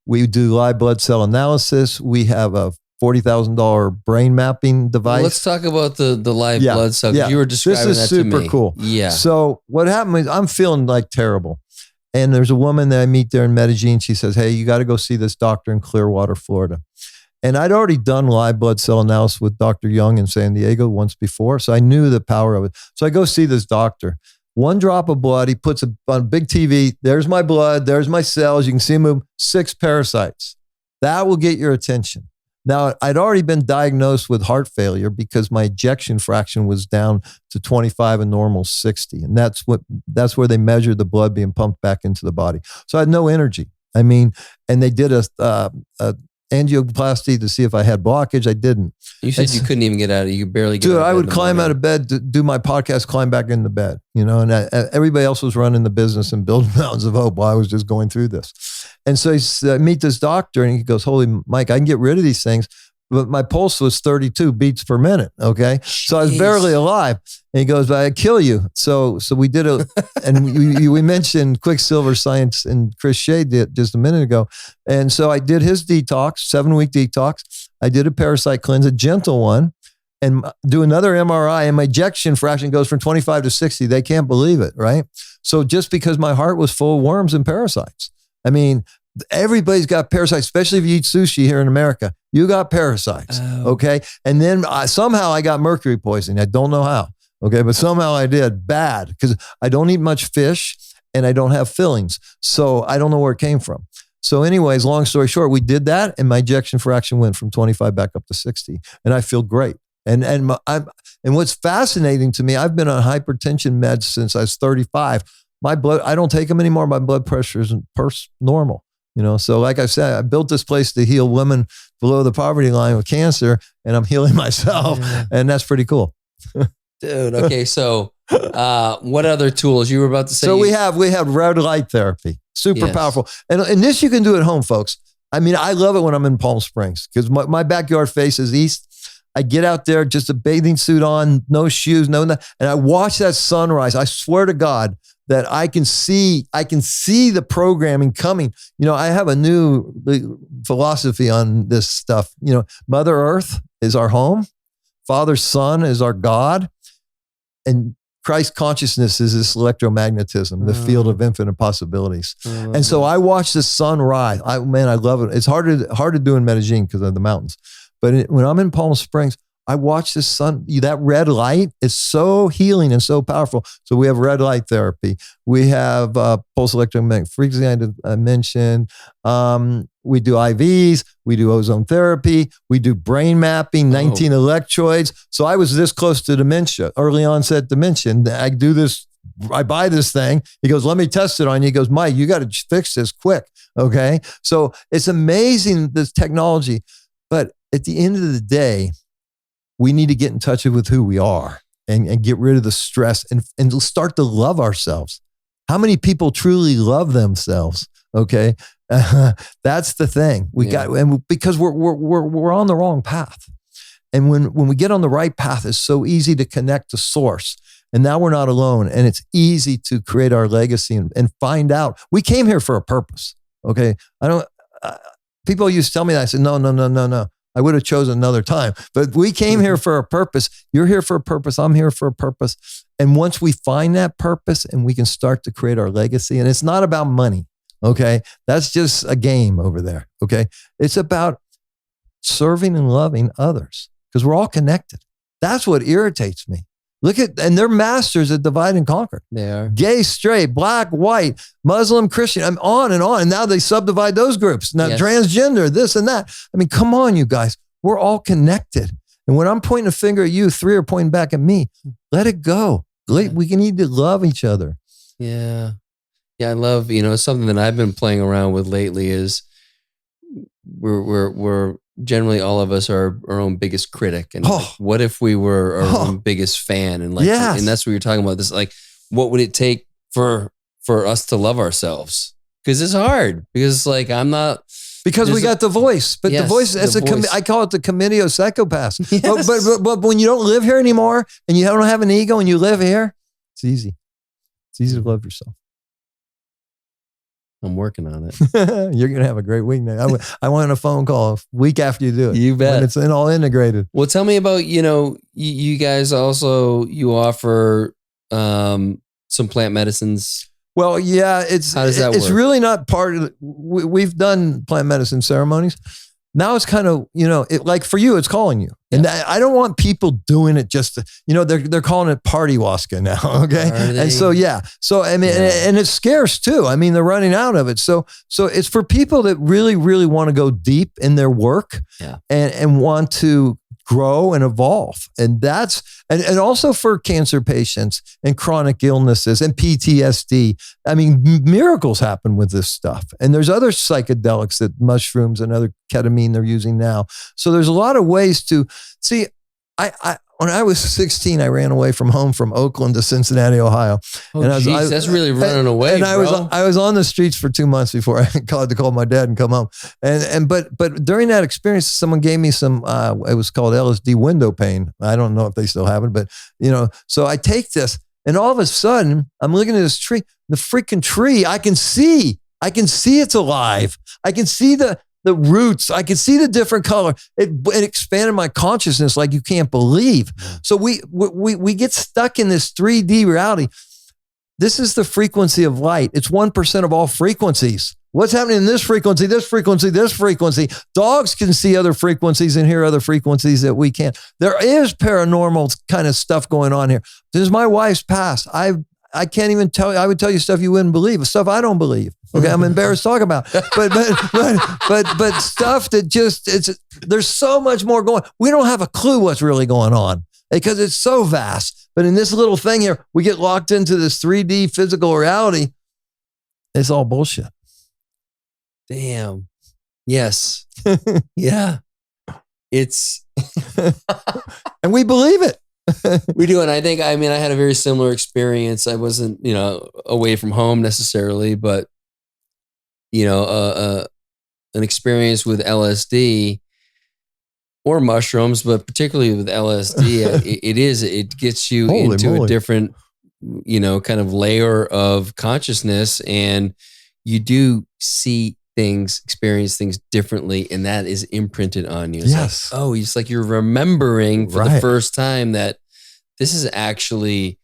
We do live blood cell analysis. We have a $40,000 brain mapping device. Well, let's talk about the live blood cell. You were describing that to me. This is super cool. Yeah. So what happened is I'm feeling like terrible. And there's a woman that I meet there in Medellin. She says, hey, you got to go see this doctor in Clearwater, Florida. And I'd already done live blood cell analysis with Dr. Young in San Diego once before. So I knew the power of it. So I go see this doctor. 1 drop of blood, he puts it on a big TV. There's my blood. There's my cells. You can see them move. 6 parasites. That will get your attention. Now, I'd already been diagnosed with heart failure because my ejection fraction was down to 25 and normal 60. And that's where they measured the blood being pumped back into the body. So I had no energy. I mean, and they did a angioplasty to see if I had blockage. I didn't. You said you couldn't even get out of it. You could barely get out of bed. Dude, I would climb out of bed to do my podcast, climb back into bed, and everybody else was running the business and building mountains of hope while I was just going through this. And so I meet this doctor and he goes, holy Mike, I can get rid of these things. But my pulse was 32 beats per minute. Okay. Jeez. So I was barely alive. And he goes, but I'd kill you. So we did and we mentioned Quicksilver Science and Chris Shea did just a minute ago. And so I did his detox, 7-week detox. I did a parasite cleanse, a gentle one, and do another MRI, and my ejection fraction goes from 25 to 60. They can't believe it. Right. So just because my heart was full of worms and parasites. I mean, everybody's got parasites, especially if you eat sushi here in America. You got parasites, okay? And then somehow I got mercury poisoning. I don't know how, okay? But somehow I did bad because I don't eat much fish and I don't have fillings. So I don't know where it came from. So anyways, long story short, we did that and my ejection fraction went from 25 back up to 60 and I feel great. And what's fascinating to me, I've been on hypertension meds since I was 35. My blood, I don't take them anymore. My blood pressure is normal. So like I said, I built this place to heal women below the poverty line with cancer, and I'm healing myself, and that's pretty cool. Dude, okay, so what other tools you were about to say? So we have red light therapy, super powerful, and this you can do at home, folks. I mean, I love it when I'm in Palm Springs because my backyard faces east. I get out there, just a bathing suit on, no shoes, and I watch that sunrise. I swear to God that I can see the programming coming. I have a new philosophy on this stuff. Mother Earth is our home. Father, Son is our God. And Christ consciousness is this electromagnetism, the field of infinite possibilities. And so I watch the sun rise. I love it. It's hard to do in Medellin because of the mountains. But when I'm in Palm Springs, I watch the sun, that red light is so healing and so powerful. So we have red light therapy. We have pulse electromagnetic frequency I mentioned. We do IVs. We do ozone therapy. We do brain mapping, 19 electrodes. So I was this close to dementia, early onset dementia. And I do this, I buy this thing. He goes, let me test it on you. He goes, Mike, you got to fix this quick. Okay. So it's amazing, this technology. But at the end of the day, we need to get in touch with who we are and get rid of the stress and start to love ourselves. How many people truly love themselves? Okay. That's the thing because we're on the wrong path. And when we get on the right path, it's so easy to connect to source. And now we're not alone. And it's easy to create our legacy and find out we came here for a purpose. Okay. People used to tell me that. I said, no. I would have chosen another time, but we came here for a purpose. You're here for a purpose. I'm here for a purpose. And once we find that purpose and we can start to create our legacy, and it's not about money. Okay. That's just a game over there. Okay. It's about serving and loving others because we're all connected. That's what irritates me. And they're masters at divide and conquer. They are. Gay, straight, black, white, Muslim, Christian, I'm on and on. And now they subdivide those groups. Now transgender, this and that. I mean, come on, you guys. We're all connected. And when I'm pointing a finger at you, 3 are pointing back at me. Let it go. We need to love each other. Yeah. Yeah, I love, something that I've been playing around with lately is we're generally all of us are our own biggest critic. And what if we were our own biggest fan? And and that's what you're talking about. This, what would it take for us to love ourselves? Because it's hard. Because I'm not. Because we got the voice, but the voice, I call it the committee of psychopaths. Yes. But when you don't live here anymore and you don't have an ego and you live here, it's easy. It's easy to love yourself. I'm working on it. You're going to have a great week now. I want a phone call a week after you do it. You bet. When it's all integrated. Well, tell me about, you guys also, you offer some plant medicines. Well, yeah, how does that work? It's really not part of we've done plant medicine ceremonies, now it's kind of, like for you, it's calling you. And I don't want people doing it just to, they're calling it party waska now. Okay. And so, So, I mean, and it's scarce too. I mean, they're running out of it. So it's for people that really, really want to go deep in their work and want to grow and evolve. And that's, and also for cancer patients and chronic illnesses and PTSD. I mean, miracles happen with this stuff. And there's other psychedelics that mushrooms and other ketamine they're using now. So there's a lot of ways to see. When I was 16, I ran away from home from Oakland to Cincinnati, Ohio. Oh, geez, that's really running away. And I was on the streets for 2 months before I had to call my dad and come home. But during that experience, someone gave me some. It was called LSD window pane. I don't know if they still have it, but so I take this, and all of a sudden, I'm looking at this tree. The freaking tree, I can see it's alive. I can see the roots. I could see the different color. It expanded my consciousness like you can't believe. So we get stuck in this 3D reality. This is the frequency of light. It's 1% of all frequencies. What's happening in this frequency, this frequency, this frequency? Dogs can see other frequencies and hear other frequencies that we can't. There is paranormal kind of stuff going on here. Since my wife's passed, I can't even tell you. I would tell you stuff you wouldn't believe, stuff I don't believe. Okay, I'm embarrassed to talk about, but stuff that just there's so much more going. We don't have a clue what's really going on because it's so vast. But in this little thing here, we get locked into this 3D physical reality. It's all bullshit. Damn. Yes. Yeah. It's and we believe it. We do. And I had a very similar experience. I wasn't, away from home necessarily, but, an experience with LSD or mushrooms, but particularly with LSD, it gets you into a different, kind of layer of consciousness, and you do see things, experience things differently, and that is imprinted on you. It's it's like you're remembering for the first time that this is actually,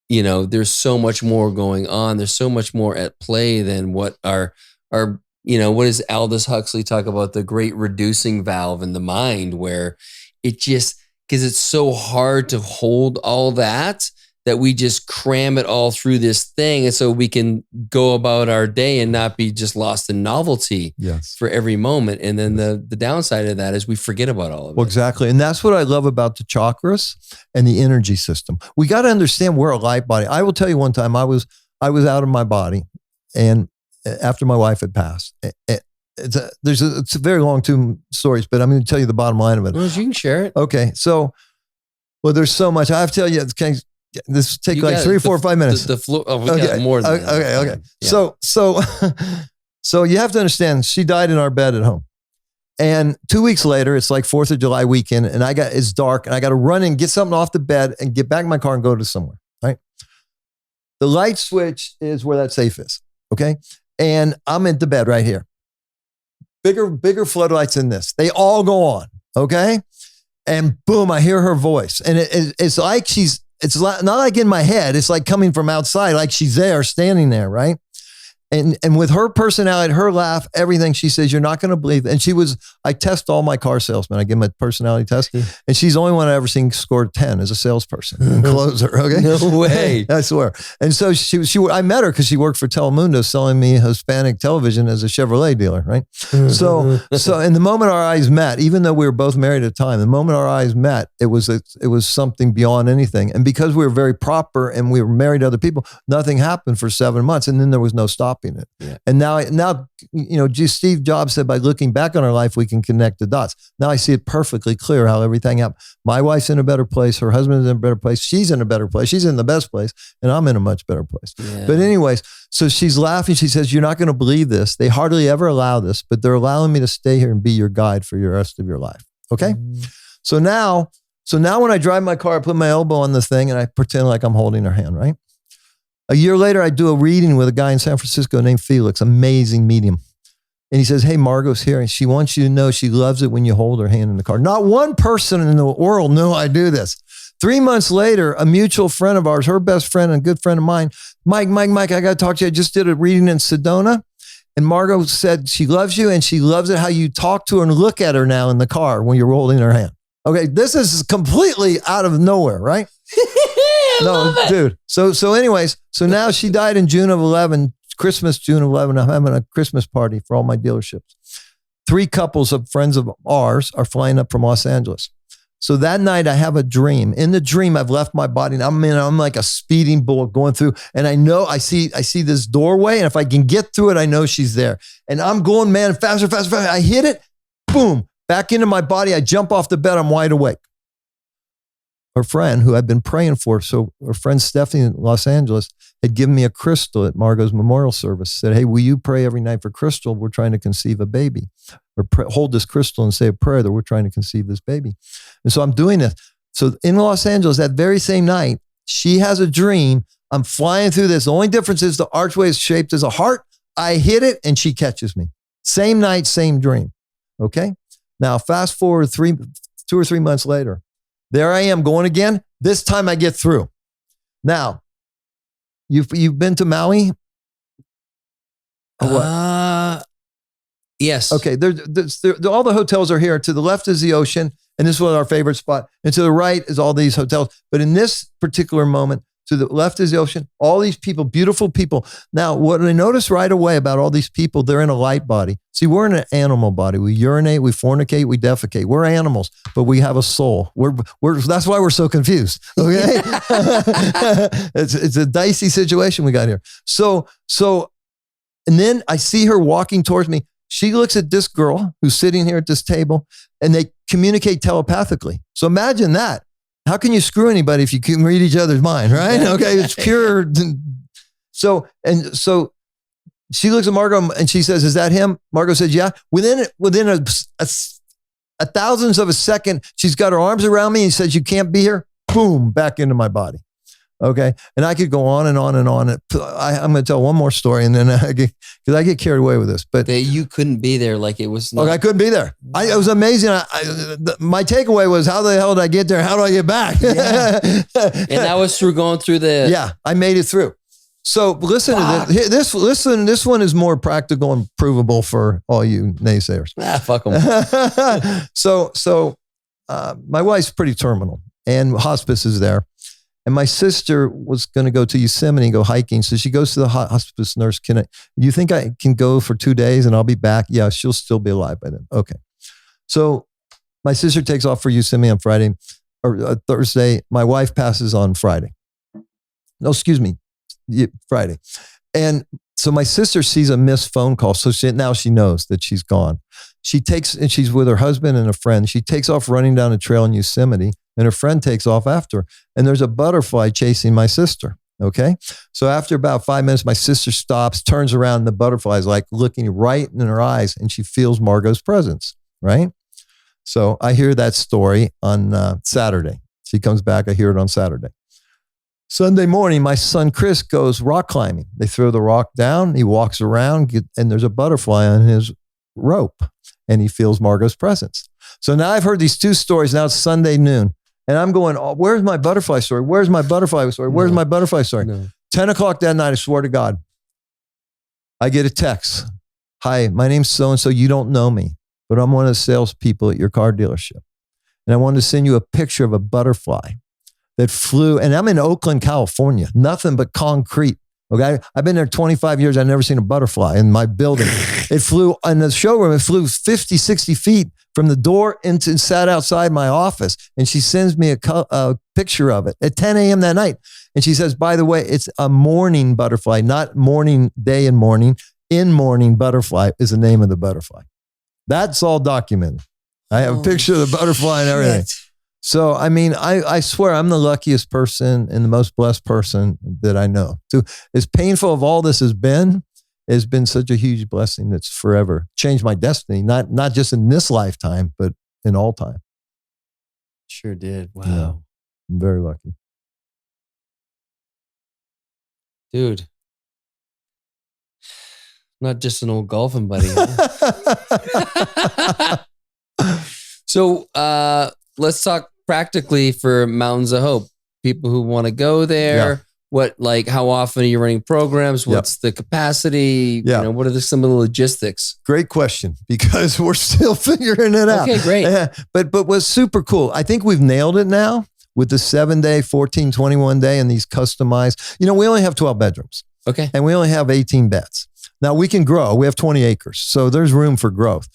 there's so much more going on. There's so much more at play than what what does Aldous Huxley talk about, the great reducing valve in the mind, where it just, because it's so hard to hold all that we just cram it all through this thing. And so we can go about our day and not be just lost in novelty for every moment. And then the downside of that is we forget about all of it. Well, exactly. And that's what I love about the chakras and the energy system. We got to understand we're a light body. I will tell you one time I was out of my body, and after my wife had passed, it's a very long two stories, but I'm going to tell you the bottom line of it. Well, you can share it. Okay. So, there's so much. I have to tell you, this take like 3, 4, 5 minutes. The floor. Oh, we got more than that. Okay. Yeah. So you have to understand, she died in our bed at home. And 2 weeks later, it's like 4th of July weekend, and it's dark, and I got to run and get something off the bed and get back in my car and go to somewhere, right? The light switch is where that safe is, okay? And I'm in the bed right here. Bigger floodlights than this. They all go on, okay? And boom, I hear her voice. And it's like it's not like in my head. It's like coming from outside, like she's there, standing there, right? And with her personality, her laugh, everything, she says, you're not going to believe. And I test all my car salesmen. I give them a personality test. And she's the only one I ever seen scored 10 as a salesperson and closer. Okay. No way. I swear. And so I met her because she worked for Telemundo selling me Hispanic television as a Chevrolet dealer. Right. So in the moment our eyes met, even though we were both married at the time, the moment our eyes met, it was something beyond anything. And because we were very proper and we were married to other people, nothing happened for 7 months. And then there was no stopping it. Yeah. And now, Steve Jobs said, by looking back on our life, we can connect the dots. Now I see it perfectly clear how everything happened. My wife's in a better place. Her husband's in a better place. She's in a better place. She's in the best place. And I'm in a much better place. Yeah. But anyways, so she's laughing. She says, you're not going to believe this. They hardly ever allow this, but they're allowing me to stay here and be your guide for the rest of your life. Okay. So now when I drive my car, I put my elbow on the thing and I pretend like I'm holding her hand, right? A year later, I do a reading with a guy in San Francisco named Felix, amazing medium. And he says, hey, Margot's here, and she wants you to know she loves it when you hold her hand in the car. Not one person in the world knew I do this. 3 months later, a mutual friend of ours, her best friend and good friend of mine, Mike, I got to talk to you. I just did a reading in Sedona, And Margot said she loves you and she loves it how you talk to her and look at her now in the car when you're holding her hand. Okay, this is completely out of nowhere, right? No, dude. So anyways, so now she died in June of 11, Christmas, June of 11. I'm having a Christmas party for all my dealerships. 3 couples of friends of ours are flying up from Los Angeles. So that night I have a dream. In the dream, I've left my body. And I'm like a speeding bullet going through. And I know I see this doorway. And if I can get through it, I know she's there. And I'm going, man, faster, faster, faster. I hit it. Boom. Back into my body. I jump off the bed. I'm wide awake. Her friend, who I've been praying for, so her friend Stephanie in Los Angeles had given me a crystal at Margot's memorial service. Said, hey, will you pray every night for Crystal? We're trying to conceive a baby. Or hold this crystal and say a prayer that we're trying to conceive this baby. And so I'm doing this. So in Los Angeles, that very same night, she has a dream. I'm flying through this. The only difference is the archway is shaped as a heart. I hit it and she catches me. Same night, same dream. Okay? Now, fast forward 2 or 3 months later. There I am going again. This time I get through. Now, you've been to Maui? Or what? Yes. Okay. All the hotels are here. To the left is the ocean, and this was our favorite spot. And to the right is all these hotels. But in this particular moment, to the left is the ocean. All these people, beautiful people. Now, what I noticed right away about all these people, they're in a light body. See, we're in an animal body. We urinate, we fornicate, we defecate. We're animals, but we have a soul. That's why we're so confused. Okay, it's a dicey situation we got here. So, and then I see her walking towards me. She looks at this girl who's sitting here at this table, and they communicate telepathically. So imagine that. How can you screw anybody if you can read each other's mind, right? Okay, it's pure. So she looks at Margot and she says, "Is that him?" Margot says, "Yeah." Within a thousandth of a second, she's got her arms around me and says, "You can't be here." Boom, back into my body. Okay, and I could go on and on and on. I'm going to tell one more story, and then because I get carried away with this. But that you couldn't be there, like it was. Okay, I couldn't be there. It was amazing. My takeaway was, how the hell did I get there? How do I get back? Yeah. And that was through going through the. Yeah, I made it through. So listen to this. Listen, this one is more practical and provable for all you naysayers. Fuck them. So my wife's pretty terminal, and hospice is there. And my sister was going to go to Yosemite and go hiking. So she goes to the hospice nurse. You think I can go for 2 days and I'll be back? Yeah, she'll still be alive by then. Okay. So my sister takes off for Yosemite on Friday or Thursday. My wife passes on Friday. No, excuse me. Friday. And so my sister sees a missed phone call. So now she knows that she's gone. And she's with her husband and a friend. She takes off running down a trail in Yosemite, and her friend takes off after her. And there's a butterfly chasing my sister. Okay. So after about 5 minutes, my sister stops, turns around, and the butterfly is like looking right in her eyes, and she feels Margot's presence. Right. So I hear that story on Saturday. She comes back. I hear it on Saturday. Sunday morning, my son Chris goes rock climbing. They throw the rock down. He walks around, and there's a butterfly on his rope, and he feels Margot's presence. So now I've heard these 2 stories. Now it's Sunday noon, and I'm going, oh, where's my butterfly story? Where's my butterfly story? Where's my butterfly story? No. 10 o'clock that night, I swear to God, I get a text. Hi, my name's so-and-so. You don't know me, but I'm one of the salespeople at your car dealership. And I wanted to send you a picture of a butterfly that flew, and I'm in Oakland, California, nothing but concrete. Okay. I've been there 25 years. I've never seen a butterfly in my building. It flew in the showroom. It flew 50, 60 feet from the door and sat outside my office. And she sends me a picture of it at 10 a.m. that night. And she says, by the way, it's a morning butterfly, not morning, day and morning. In morning butterfly is the name of the butterfly. That's all documented. I have a picture of the butterfly and everything. So, I mean, I swear I'm the luckiest person and the most blessed person that I know. So, as painful as all this has been such a huge blessing that's forever changed my destiny, not just in this lifetime, but in all time. Sure did. Wow. Yeah, I'm very lucky. Dude. Not just an old golfing buddy. So, let's talk practically for Mountains of Hope. People who want to go there. How often are you running programs? What's the capacity? Yeah. What are some of the logistics? Great question, because we're still figuring it out. Okay, great. But what's super cool, I think we've nailed it now with the 7-day, 14, 21 day and these customized. We only have 12 bedrooms. Okay. And we only have 18 beds. Now we can grow. We have 20 acres. So there's room for growth.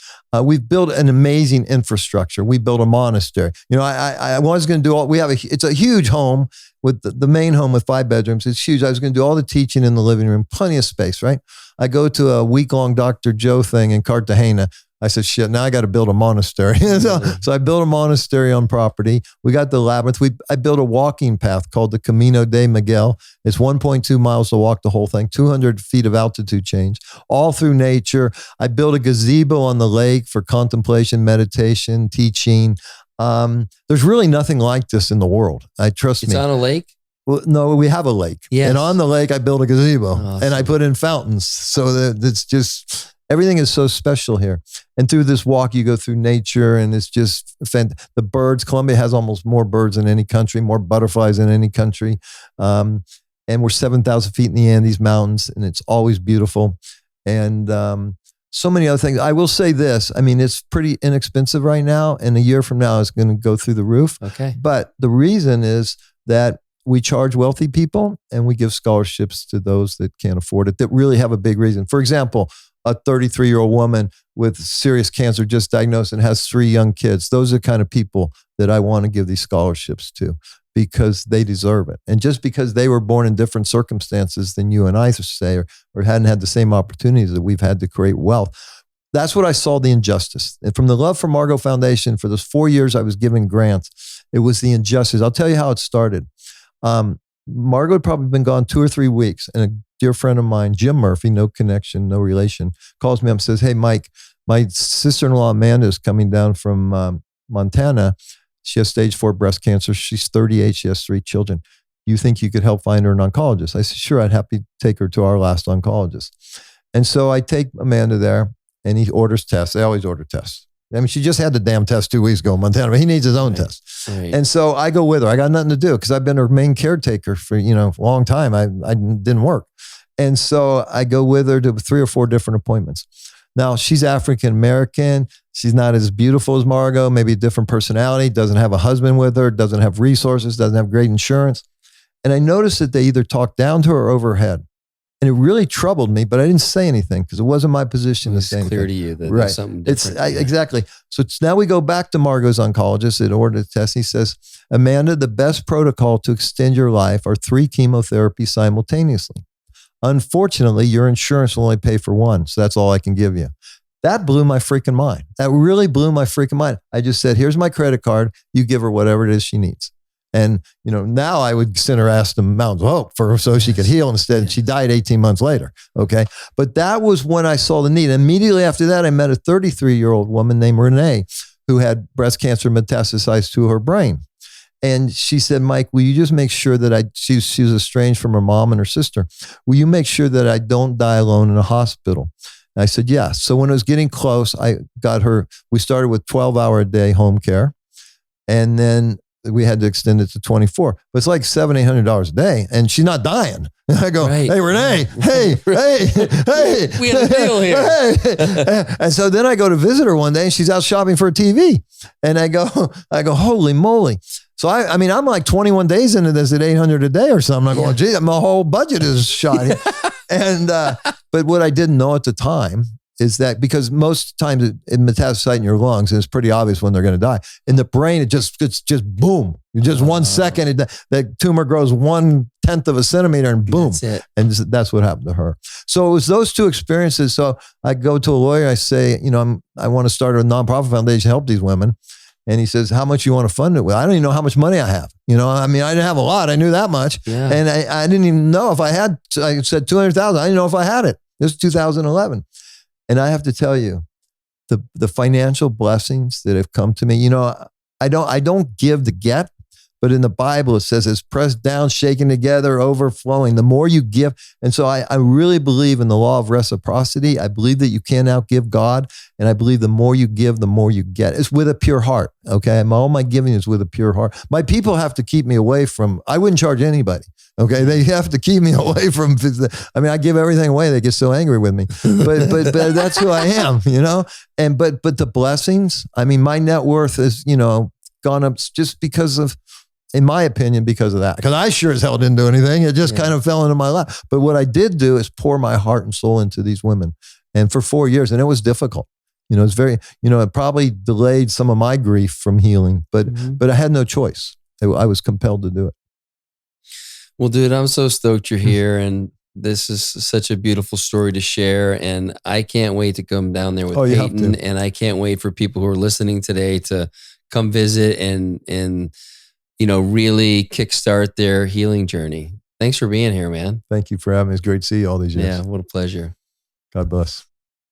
We've built an amazing infrastructure. We built a monastery. I was going to do it's a huge home with the main home with 5 bedrooms. It's huge. I was going to do all the teaching in the living room, plenty of space, right? I go to a week-long Dr. Joe thing in Cartagena. I said, shit, now I got to build a monastery. So I built a monastery on property. We got the labyrinth. I built a walking path called the Camino de Miguel. It's 1.2 miles to walk the whole thing, 200 feet of altitude change, all through nature. I built a gazebo on the lake for contemplation, meditation, teaching. There's really nothing like this in the world. Trust me. It's on a lake? Well, no, we have a lake. Yes. And on the lake, I built a gazebo. Awesome. And I put in fountains so that it's just... Everything is so special here. And through this walk, you go through nature and it's just the birds. Colombia has almost more birds than any country, more butterflies than any country. And we're 7,000 feet in the Andes Mountains and it's always beautiful. And so many other things. I will say this. It's pretty inexpensive right now. And a year from now, it's going to go through the roof. Okay. But the reason is that we charge wealthy people and we give scholarships to those that can't afford it, that really have a big reason. For example, a 33-year-old woman with serious cancer just diagnosed and has 3 young kids. Those are the kind of people that I want to give these scholarships to because they deserve it. And just because they were born in different circumstances than you and I say, or hadn't had the same opportunities that we've had to create wealth. That's what I saw the injustice. And from the Love for Margot Foundation, for those 4 years I was giving grants, it was the injustice. I'll tell you how it started. Margot had probably been gone 2 or 3 weeks, and a dear friend of mine, Jim Murphy, no connection, no relation, calls me up and says, hey, Mike, my sister-in-law Amanda is coming down from Montana. She has stage 4 breast cancer. She's 38. She has 3 children. Do you think you could help find her an oncologist? I said, sure, I'd happy take her to our last oncologist. And so I take Amanda there, and he orders tests. They always order tests. She just had the damn test 2 weeks ago in Montana, but he needs his own test. Right. And so I go with her. I got nothing to do because I've been her main caretaker for, a long time. I didn't work. And so I go with her to 3 or 4 different appointments. Now, she's African-American. She's not as beautiful as Margot, maybe a different personality, doesn't have a husband with her, doesn't have resources, doesn't have great insurance. And I noticed that they either talked down to her or over her head. And it really troubled me, but I didn't say anything because it wasn't my position to say anything. It's clear to you that there's something different. Exactly. So now we go back to Margot's oncologist that ordered the test. He says, Amanda, the best protocol to extend your life are 3 chemotherapies simultaneously. Unfortunately, your insurance will only pay for 1, so that's all I can give you. That blew my freaking mind. That really blew my freaking mind. I just said, here's my credit card. You give her whatever it is she needs. And, now I would send her ass to Mountains of Hope so she could heal. Instead, she died 18 months later. Okay. But that was when I saw the need. Immediately after that, I met a 33-year-old woman named Renee who had breast cancer metastasized to her brain. And she said, Mike, will you just make sure that she was estranged from her mom and her sister. Will you make sure that I don't die alone in a hospital? And I said, yes. So when it was getting close, I got her, we started with 12-hour-a-day home care. And then we had to extend it to 24, but it's like $700-800 a day, and she's not dying. And I go, right. Hey, Renee, hey, we had a deal here. Hey. And so then I go to visit her one day, and she's out shopping for a TV, and I go, holy moly! So I'm like 21 days into this at $800 a day or something. I'm going, gee, my whole budget is shot here. And but what I didn't know at the time is that because most times it metastasizes in your lungs, and it's pretty obvious when they're going to die. In the brain, it's just boom. Just 1 second, that tumor grows 1/10 of a centimeter, and boom. That's it. And that's what happened to her. So it was those 2 experiences. So I go to a lawyer. I say, I want to start a nonprofit foundation to help these women. And he says, how much you want to fund it with? I don't even know how much money I have. I didn't have a lot. I knew that much. Yeah. And I didn't even know if I had, I said 200,000. I didn't know if I had it. This is 2011. And I have to tell you, the financial blessings that have come to me, I don't give to get, But in the Bible, it says it's pressed down, shaken together, overflowing. The more you give. And so I really believe in the law of reciprocity. I believe that you can't outgive God. And I believe the more you give, the more you get. It's with a pure heart. Okay. All my giving is with a pure heart. My people have to keep me away from, I wouldn't charge anybody. Okay. They have to keep me away from, I mean, I give everything away. They get so angry with me, but that's who I am, you know? And, but the blessings, I mean, my net worth is, you know, gone up just because of, in my opinion, because of that. Because I sure as hell didn't do anything. It just kind of fell into my lap. But what I did do is pour my heart and soul into these women. And for 4 years, and it was difficult. You know, it's very, you know, it probably delayed some of my grief from healing, but I had no choice. I was compelled to do it. Well, dude, I'm so stoked you're here, and this is such a beautiful story to share. And I can't wait to come down there with Peyton, and I can't wait for people who are listening today to come visit and you know, really kickstart their healing journey. Thanks for being here, man. Thank you for having me. It's great to see you all these years. Yeah, what a pleasure. God bless.